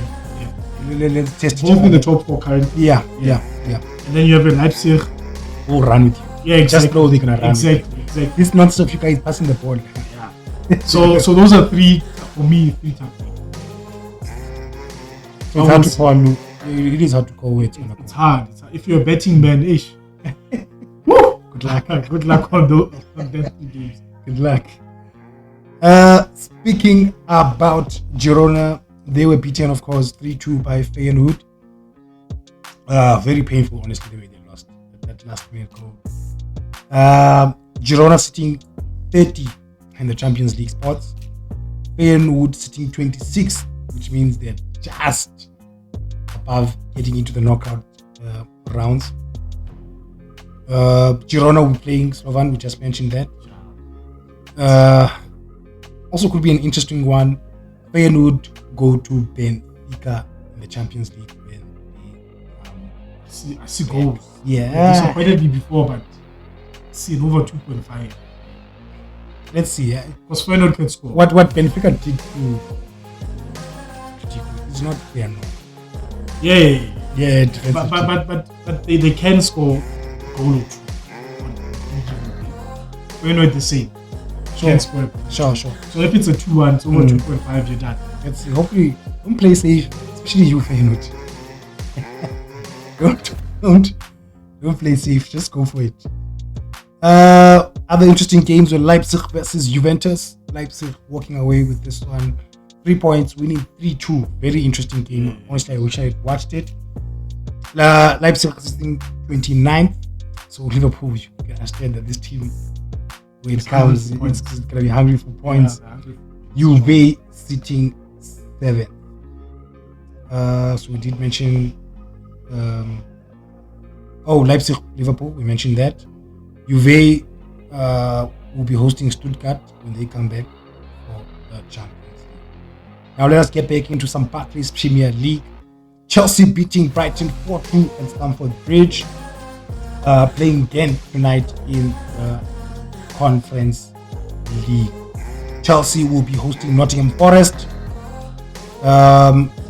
Let's test both in the top 4 currently. Yeah. And then you have a Leipzig. Who run with you. Yeah, exactly. Just know they're gonna run. Exactly. This non-stop you guys passing the ball. Yeah. So those are three tough games. So it's hard to call. It is hard to call where it's gonna go. It's hard. If you're a betting man, woo! Good luck. Good luck on those games. Good luck. Speaking about Girona, they were beaten, of course, 3-2 by Feyenoord. Very painful, honestly, the way they lost that last minute goal. Girona sitting 30 in the Champions League spots. Feyenoord sitting 26, which means they're just above getting into the knockout rounds. Girona will be playing Slovan, we just mentioned that. Also could be an interesting one. Feyenoord go to Benfica in the Champions League when I see goals. Yeah. Disappointed me before, but I see it over 2.5. Let's see. Because Feyenoord can score. What Benfica did to it's not fair, no. Yeah. But they can score a goal or two. Feyenoord the same. Sure. Sure. So if it's a 2-1, it's over 2.5, you're done. Let's see. Hopefully, don't play safe, especially you, Feyenoord. don't play safe. Just go for it. Other interesting games were Leipzig versus Juventus. Leipzig walking away with this one. 3 points, winning 3-2. Very interesting game. Honestly, I wish I had watched it. Leipzig is in 29th. So Liverpool, you can understand that this team, when it comes, it's going to be hungry for points. Juve sitting 7th. So we did mention Leipzig, Liverpool, we mentioned that. Juve will be hosting Stuttgart when they come back for the Champions League. Now let us get back into some Barclays Premier League. Chelsea beating Brighton 4-2 at Stamford Bridge. Playing again tonight in the Conference League. Chelsea will be hosting Nottingham Forest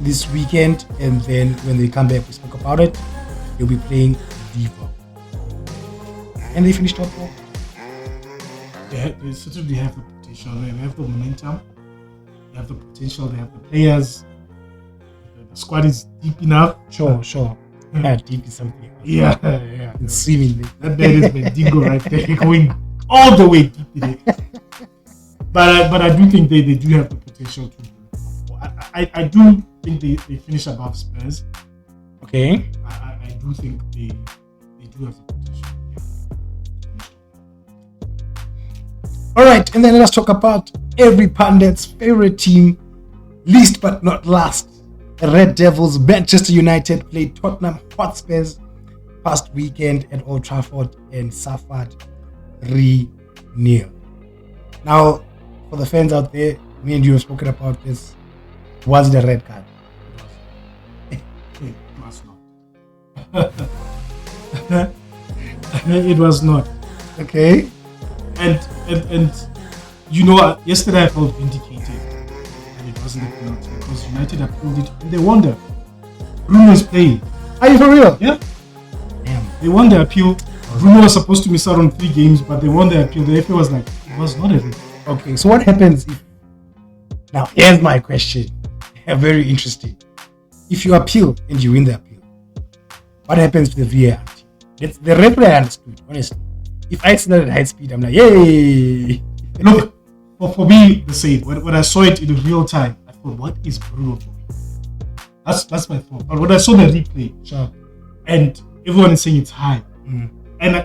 this weekend, and then when they come back, we spoke about it, they'll be playing Liverpool. And they finished top 4. They certainly have the potential. They have the momentum. They have the potential. They have the players. The squad is deep enough. Sure. Yeah, deep is something. Yeah. It's seemingly. That is Bendigo right there, going all the way deep in it. But I do think they do have the potential to do. I do think they finish above Spurs. Okay. I do think they do have the potential. All right, and then let's talk about every pundit's favorite team, least but not last. The Red Devils, Manchester United played Tottenham Hotspurs past weekend at Old Trafford and suffered 3-0. Now, for the fans out there, me and you have spoken about this. Was the red card? It was not. It was not. Okay. And you know, yesterday I felt vindicated, and it wasn't a penalty because United appealed it and they won them. Bruno's playing. Are you for real? Yeah. Damn. They won the appeal. Bruno was supposed to miss out on 3 games, but they won the appeal. The FA was like, it was not a red. Okay, so what happens if... Now, here's my question. Very interesting. If you appeal and you win the appeal, what happens to the VAR team? That's the referee I understood, honestly. If I accelerate at high speed, I'm like, yay! Look, for me, the same. When I saw it in real time, I thought, what is Bruno doing? That's my thought. But when I saw the replay, and everyone is saying it's high, and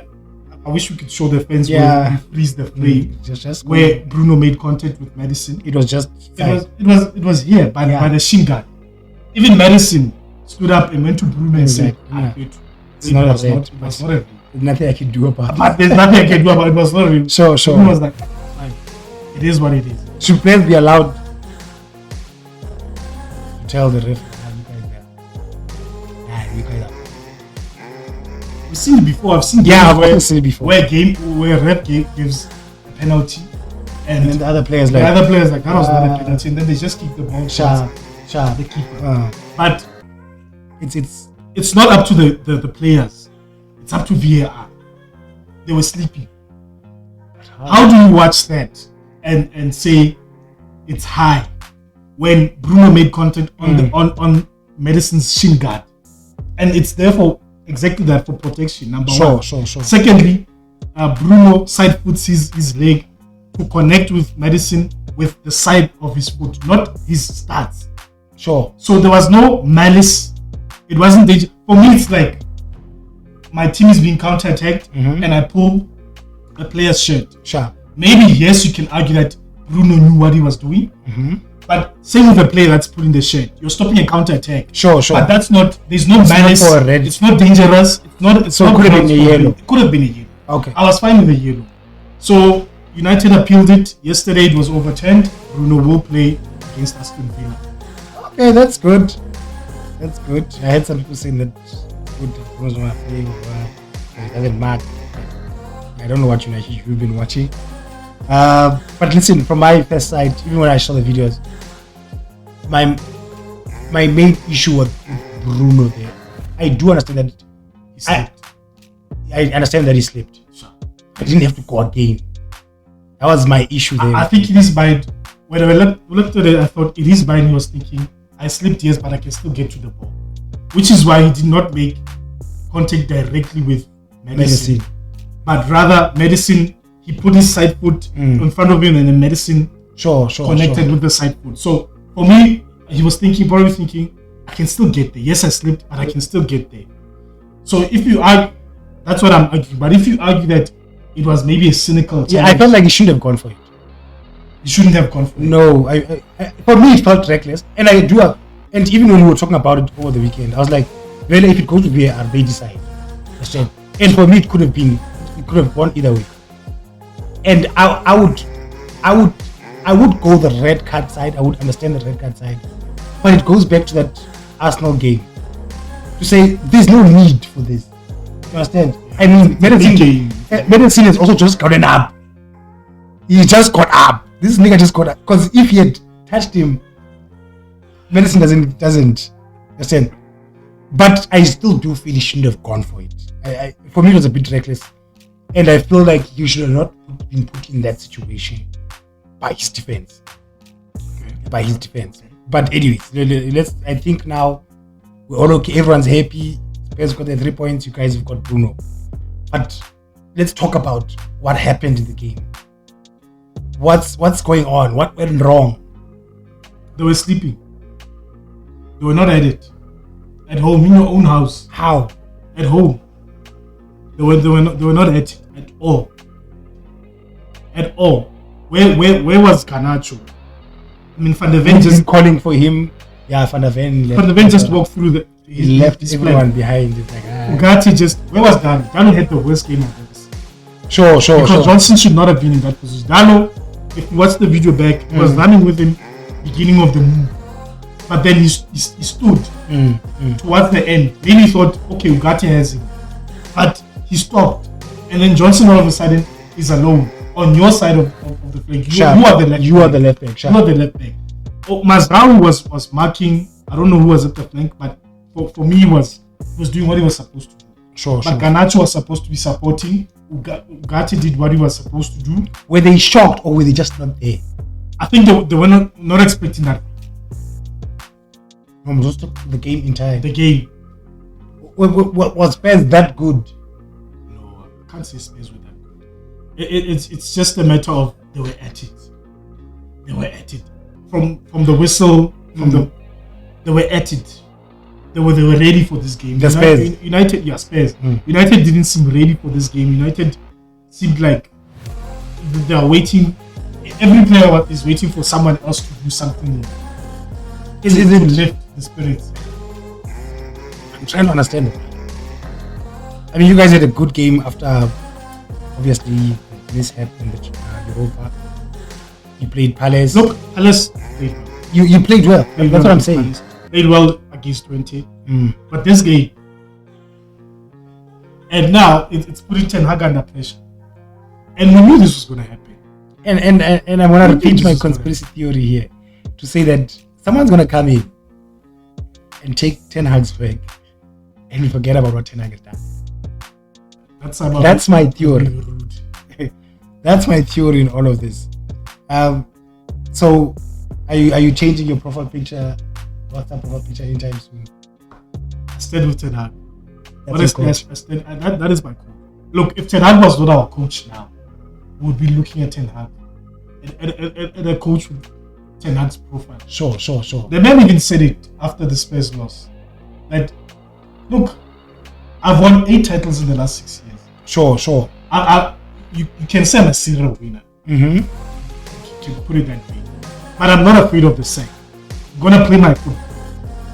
I wish we could show the fans where we freeze the frame, just where Bruno made contact with Madison. It was just it was here by the shin guard. Even Madison stood up and went to Bruno and said, It was not a red. There's nothing I can do about it. There's nothing I can do about it. It was not a red. Sure. Bruno was like, it is what it is. Should players be allowed tell the ref, you guys are. We've seen it before. I've seen I've seen it before. Where ref gives a penalty, and then the other players that was not a penalty, and then they just kick the ball. The keeper. But it's not up to the players. It's up to VAR. They were sleeping. How do you watch that and say it's high when Bruno made contact on Madison's shin guard, and it's therefore exactly that, for protection, number one. Sure. Secondly, Bruno side foots his leg to connect with Madison with the side of his foot, not his stance. Sure. So there was no malice. It wasn't danger. For me, it's like my team is being counter-attacked and I pull a player's shirt. Sure. Maybe, yes, you can argue that Bruno knew what he was doing. But same with a player that's pulling the shirt. You're stopping a counter-attack. Sure. But that's not, there's no malice. It's not dangerous. It could have been a yellow. It could have been a yellow. Okay. I was fine with the yellow. So United appealed it. Yesterday it was overturned. Bruno will play against Aston Villa. Okay, that's good. That's good. I had some people saying that Bruno's going to play it doesn't matter. I don't know what you've been watching. But listen, from my first side, even when I saw the videos, my main issue was Bruno there. I do understand that he slipped. I understand that he slipped. Sure. I didn't have to go again. That was my issue there. I think it is by when I looked at it, I thought it is by he was thinking, I slipped, yes, but I can still get to the ball. Which is why he did not make contact directly with Madison. But rather, Madison, he put his side foot in front of him, and then Madison connected with the side foot. So for me, he was probably thinking, I can still get there. Yes, I slipped, but I can still get there. So if you argue, that's what I'm arguing. But if you argue that it was maybe a cynical challenge, I felt like he shouldn't have gone for it. He shouldn't have gone for it. No, I for me it felt reckless, and I do have, and even when we were talking about it over the weekend, I was like, well, if it goes to VAR, they decide. And for me, it could have gone either way. And I would go the red card side. I would understand the red card side, but it goes back to that Arsenal game to say there's no need for this. You understand? I mean, Madison has also just gotten up. He just got up. This nigga just got up, because if he had touched him, Madison doesn't understand. But I still do feel he shouldn't have gone for it. For me, it was a bit reckless, and I feel like he should have not been put in that situation by his defense. But anyways, I think now we're all okay. Everyone's happy. Spurs got their 3 points. You guys have got Bruno. But let's talk about what happened in the game. What's going on? What went wrong? They were sleeping. They were not at it. At home, in your own house. How? At home. They were not at it at all. At all. Where was Garnacho? I mean, Van der Ven just calling for him. Yeah, Van der Ven left. Van der Ven just walked through he left everyone behind. It's like, Ugarte just, where was Dalo? Dalo had the worst game I've ever seen. Sure. Because Johnson should not have been in that position. Dalo, if you watch the video back, he was running with him beginning of the move. But then he stood towards the end. Then he thought, okay, Ugarte has him. But he stopped. And then Johnson all of a sudden is alone on your side of the flank. You are the left back. You are the left back. You are the left back. Mazraoui was marking, I don't know who was at the flank, but for me, he was doing what he was supposed to do. Sure. Garnacho was supposed to be supporting. Ugarte did what he was supposed to do. Were they shocked or were they just not there? I think they were not expecting that. Just the game entire. The game. Was Spurs that good? No, I can't say Spurs were that good. It's just a matter of they were at it. They were at it. From the whistle, they were at it. They were ready for this game. Spurs. Spurs. United didn't seem ready for this game. United seemed like they are waiting. Every player is waiting for someone else to do something. It lift the spirits. I'm trying to understand it. I mean, you guys had a good game after, obviously, this happened in the Europa. You played Palace. Look, Palace played well. You played well. That's what I'm saying. Played well against 20. But this game, and now it's putting Ten Hag under pressure. And we knew this was going to happen. And I'm going to repeat my conspiracy theory here to say that someone's going to come in and take Ten Hag's work and we forget about what Ten Hag has done. That's my theory. That's my theory in all of this. So, are you changing your profile picture? What's that profile picture anytime soon? I stayed with Ten Hag. That is my coach. Look, if Ten Hag was not our coach now, we would be looking at Ten Hag. And a coach with Ten Hag's profile. Sure. The man even said it after the Spurs loss. That, look, I've won 8 titles in the last 6 years. Sure. You can say I'm a serial winner. To put it that way. But I'm not afraid of the sack. I'm going to play my football.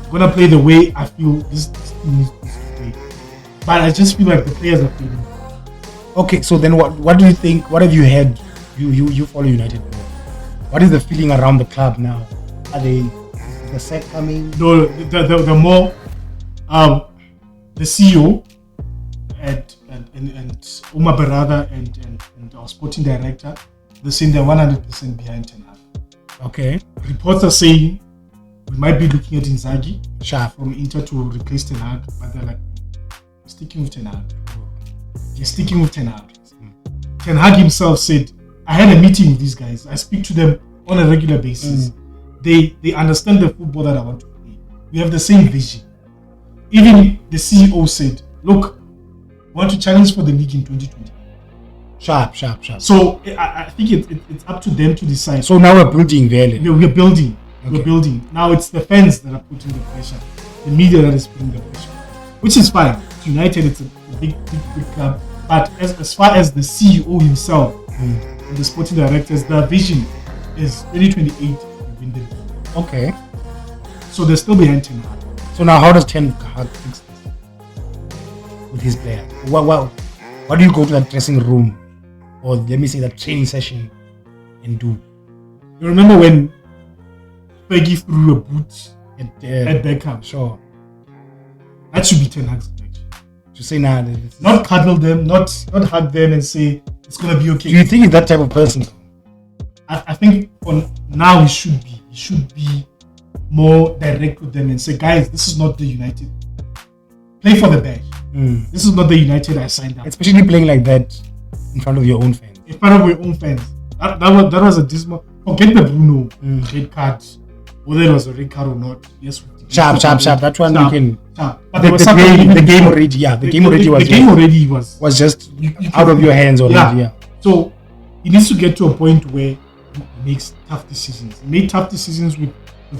I'm going to play the way I feel this team needs to play. But I just feel like the players are feeling. Okay, so then what do you think? What have you had? You follow United more. What is the feeling around the club now? Is the sack coming? No, the more the CEO and Umar Barada and our sporting director, they're saying they're 100% behind Ten Hag. Okay. Reports are saying we might be looking at Inzaghi from Inter to replace Ten Hag, but they're like, we're sticking with Ten Hag. You're sticking with Ten Hag. Ten Hag himself said, I had a meeting with these guys. I speak to them on a regular basis. They understand the football that I want to play. We have the same vision. Even the CEO said, look, we want to challenge for the league in 2020. Sharp. So I think it's up to them to decide. So now we're building value. We're building. Okay. We're building. Now it's the fans that are putting the pressure. The media that is putting the pressure. Which is fine. United, it's a big club. But as far as the CEO himself and the sporting directors, their vision is 2028 to win the league. Okay. So they're still behind Ten Hag. So now how does Ten Hag fix this with his players? What do you go to that dressing room or let me say that training session and do? You remember when Fergie threw a boot at Beckham? Sure. That should be Ten Hag's direction. To say nah, not cuddle them, not hug them and say it's gonna be okay. Do you think he's that type of person? I think for now he should be more direct with them and say, guys, this is not the United. Play for the badge. This is not the United I signed up. Especially playing like that in front of your own fans. In front of your own fans. That was a dismal. Forget the Bruno red card, whether it was a red card or not. Yes. Sharp. That one you can. But the game already. Yeah, the game already was just out of your hands already. Yeah. So he needs to get to a point where he makes tough decisions. He made tough decisions with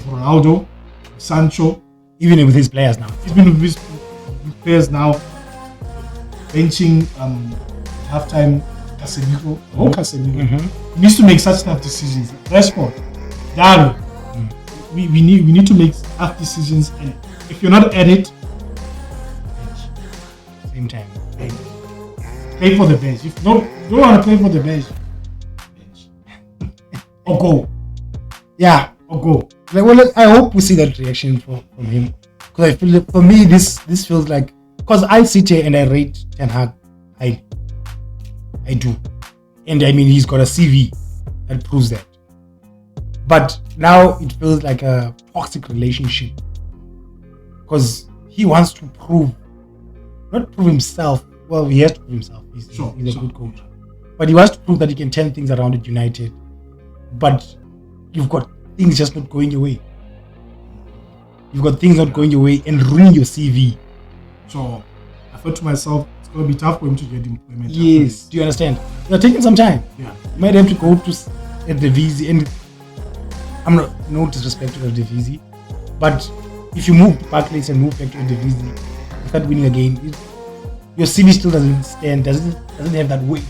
Ronaldo, Sancho, even with his players now. Even with his players now, benching halftime Casemiro. He needs to make such tough decisions. Rashford, Darwin. We need to make tough decisions, and if you're not at it, bench. Same time, bench. Play for the bench. If you don't want to play for the bench, or go. Yeah, or go. I hope we see that reaction from him, because I feel that for me this feels like, because I sit here and I rate Ten Hag highly. I do, and I mean he's got a CV that proves that. But now it feels like a toxic relationship, because he wants to not prove himself. Well, he has to prove himself. He's a good coach, but he wants to prove that he can turn things around at United. But you've got things just not going your way. You've got things not going your way and ruin your CV. So I thought to myself, it's going to be tough for him to get employment. Yes, do you understand? You're taking some time. Yeah, you might have to go to Eredivisie, and I'm no disrespect to Eredivisie, but if you move to Barclays and move back to Eredivisie, you start winning again, your CV still doesn't stand, doesn't have that weight.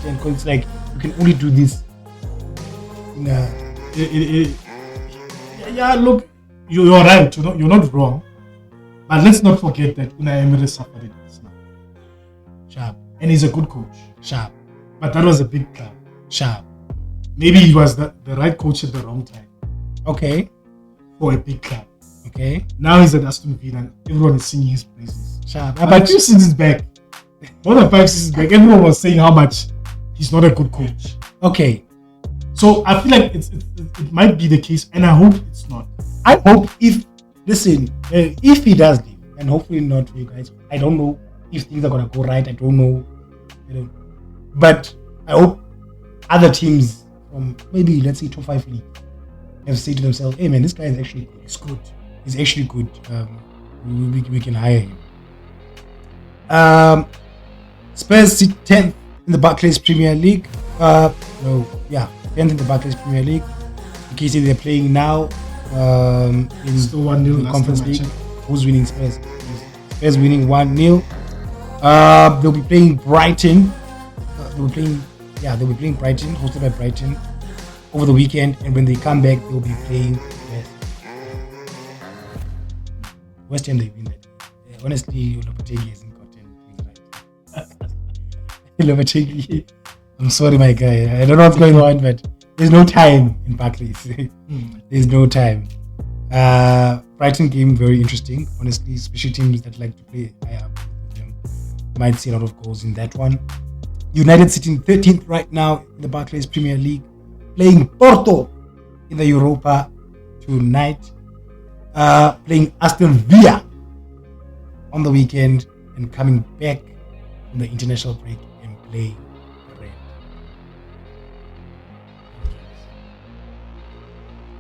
Because it's like you can only do this in a. Yeah, look, you're right. You're not wrong, but let's not forget that Unai Emery suffered it. Sharp, and he's a good coach. Sharp, but that was a big club. Sharp. Maybe he was the right coach at the wrong time. Okay. For a big club. Okay. Now he's at Aston Villa and everyone is singing his praises. Sharp. But a few seasons back, more than 5 seasons back, everyone was saying how much he's not a good coach. Okay. So I feel like it might be the case, and I hope it's not. I hope if he does leave, and hopefully not for you guys. I don't know if things are gonna go right. I don't know, but I hope other teams from maybe let's say top 5 league have said to themselves, "Hey man, this guy is actually good. It's good. He's actually good. We can hire him." Spurs sit 10th in the Barclays Premier League. 10th in the Barclays Premier League. In case they're playing now in Still 1-0 the Conference League. check. Who's winning? Spurs. Spurs winning 1-0. They'll be playing Brighton. They'll be playing Brighton, hosted by Brighton, over the weekend. And when they come back, they'll be playing West Ham. They win that. Honestly, Lopetegui hasn't gotten things right. Lopetegui, I'm sorry, my guy. I don't know what's going on, but there's no time in Barclays. There's no time. Brighton game very interesting. Honestly, especially teams that like to play high up. Might see a lot of goals in that one. United sitting 13th right now in the Barclays Premier League, playing Porto in the Europa tonight. Playing Aston Villa on the weekend and coming back from the international break and playing Red.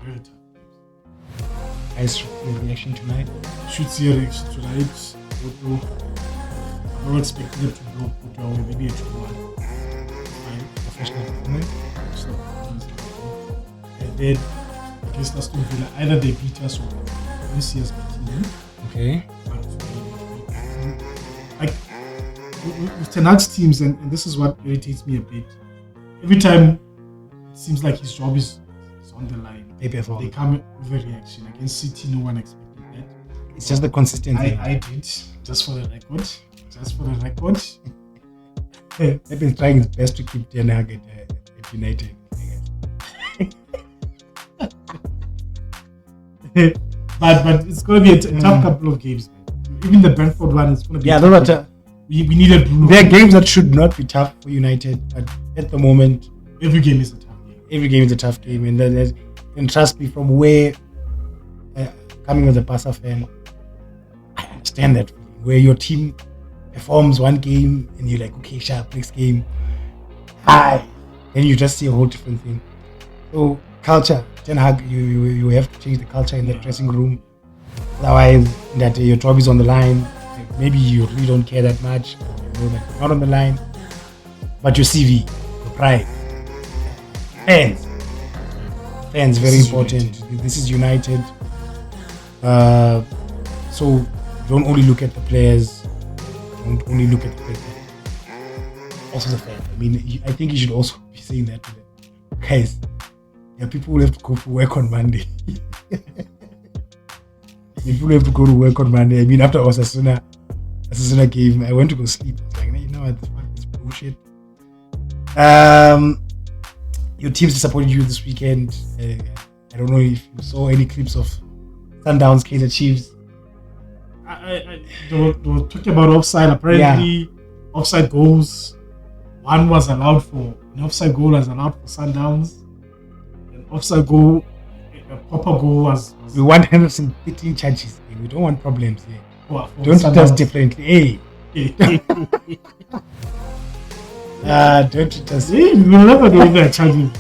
Very tough. Guys, your reaction tonight? Should see a reaction tonight. Porto. I'm not expecting them to blow Porto away. Maybe a 2-1. Fine. Professional performance? And then against Aston Villa, either they beat us or we don't see us beating them. Okay. Like with Ten Hag's teams, and this is what irritates me a bit. Every time it seems like his job is on the line, they come with a reaction. Against City, no one expected that. It's just the consistency. I did, just for the record. They've been trying his best to keep Ten Hag at United, I guess. but it's going to be a tough couple of games, man. Even the Brentford one is going to be those are we needed Bruno. There are games that should not be tough for United, but at the moment, every game is a tough game. Every game is a tough game, and trust me, from where coming as a Barca fan, I understand that feeling, where your team performs one game and you're like, okay, sharp, next game, hi, then you just see a whole different thing. So culture, Ten Hag, you have to change the culture in the dressing room. Otherwise, that your job is on the line. Maybe you really don't care that much. You know that you're not on the line, but your CV, your pride, fans, very important. This is United. So don't only look at the players. Don't only look at the players. Also the fans. I mean, I think you should also be saying that to them, guys. Yeah, people will have to go to work on Monday. People have to go to work on Monday. I mean, after Osasuna game, I went to go sleep. I was like, you know what, the fuck is bullshit. Your teams disappointed you this weekend. I don't know if you saw any clips of Sundowns, Kaizer Chiefs. They were talking about offside. Apparently, offside goals. An offside goal was allowed for Sundowns. An offside goal, a proper goal was. We want 113 charges. We don't want problems here. Don't treat us differently. Hey. Don't treat us. We will never do that charging.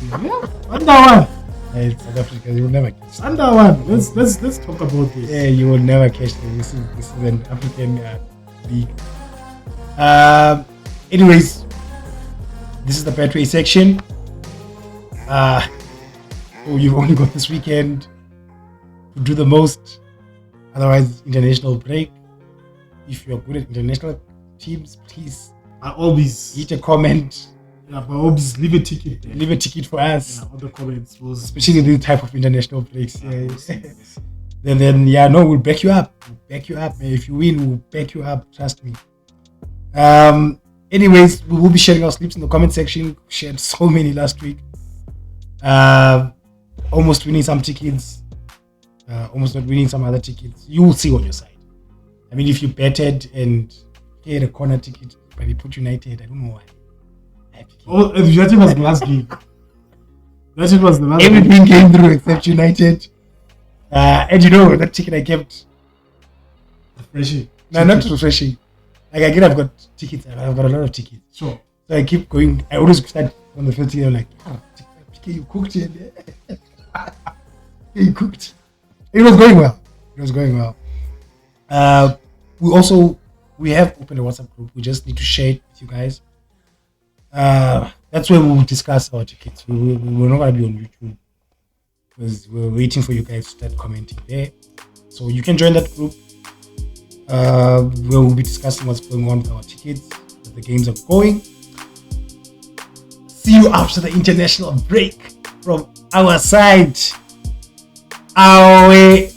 Under one. It's South Africa. You will never catch them. Under one. Let's talk about this. Yeah, you will never catch them. This is an African league. Anyways, this is the Betway section. So you've only got this weekend to do the most. Otherwise, international break. If you're good at international teams, please always hit a comment. Yeah, but always leave a ticket there. Leave a ticket for us. Yeah, all the comments was especially this type of international breaks. Yes. Then we'll back you up. If you win, we'll back you up. Trust me. Anyways, we will be sharing our slips in the comment section. We shared so many last week. Almost winning some tickets. almost not winning some other tickets, you will see on your side. I mean, if you betted and get a corner ticket, but you put United, I don't know why. Oh, United was the last game. United was the last game. Everything came through except United. And you know, that ticket I kept. Refreshing. No, not refreshing. Like, again, I've got tickets. I've got a lot of tickets. Sure. So I keep going. I always start on the first ticket. I'm like, you cooked it. You cooked. It was going well. We have opened a WhatsApp group. We just need to share it with you guys. That's where we will discuss our tickets. We're not going to be on YouTube because we're waiting for you guys to start commenting there. So you can join that group. Where we'll be discussing what's going on with our tickets, as the games are going. See you after the international break from our side. Away.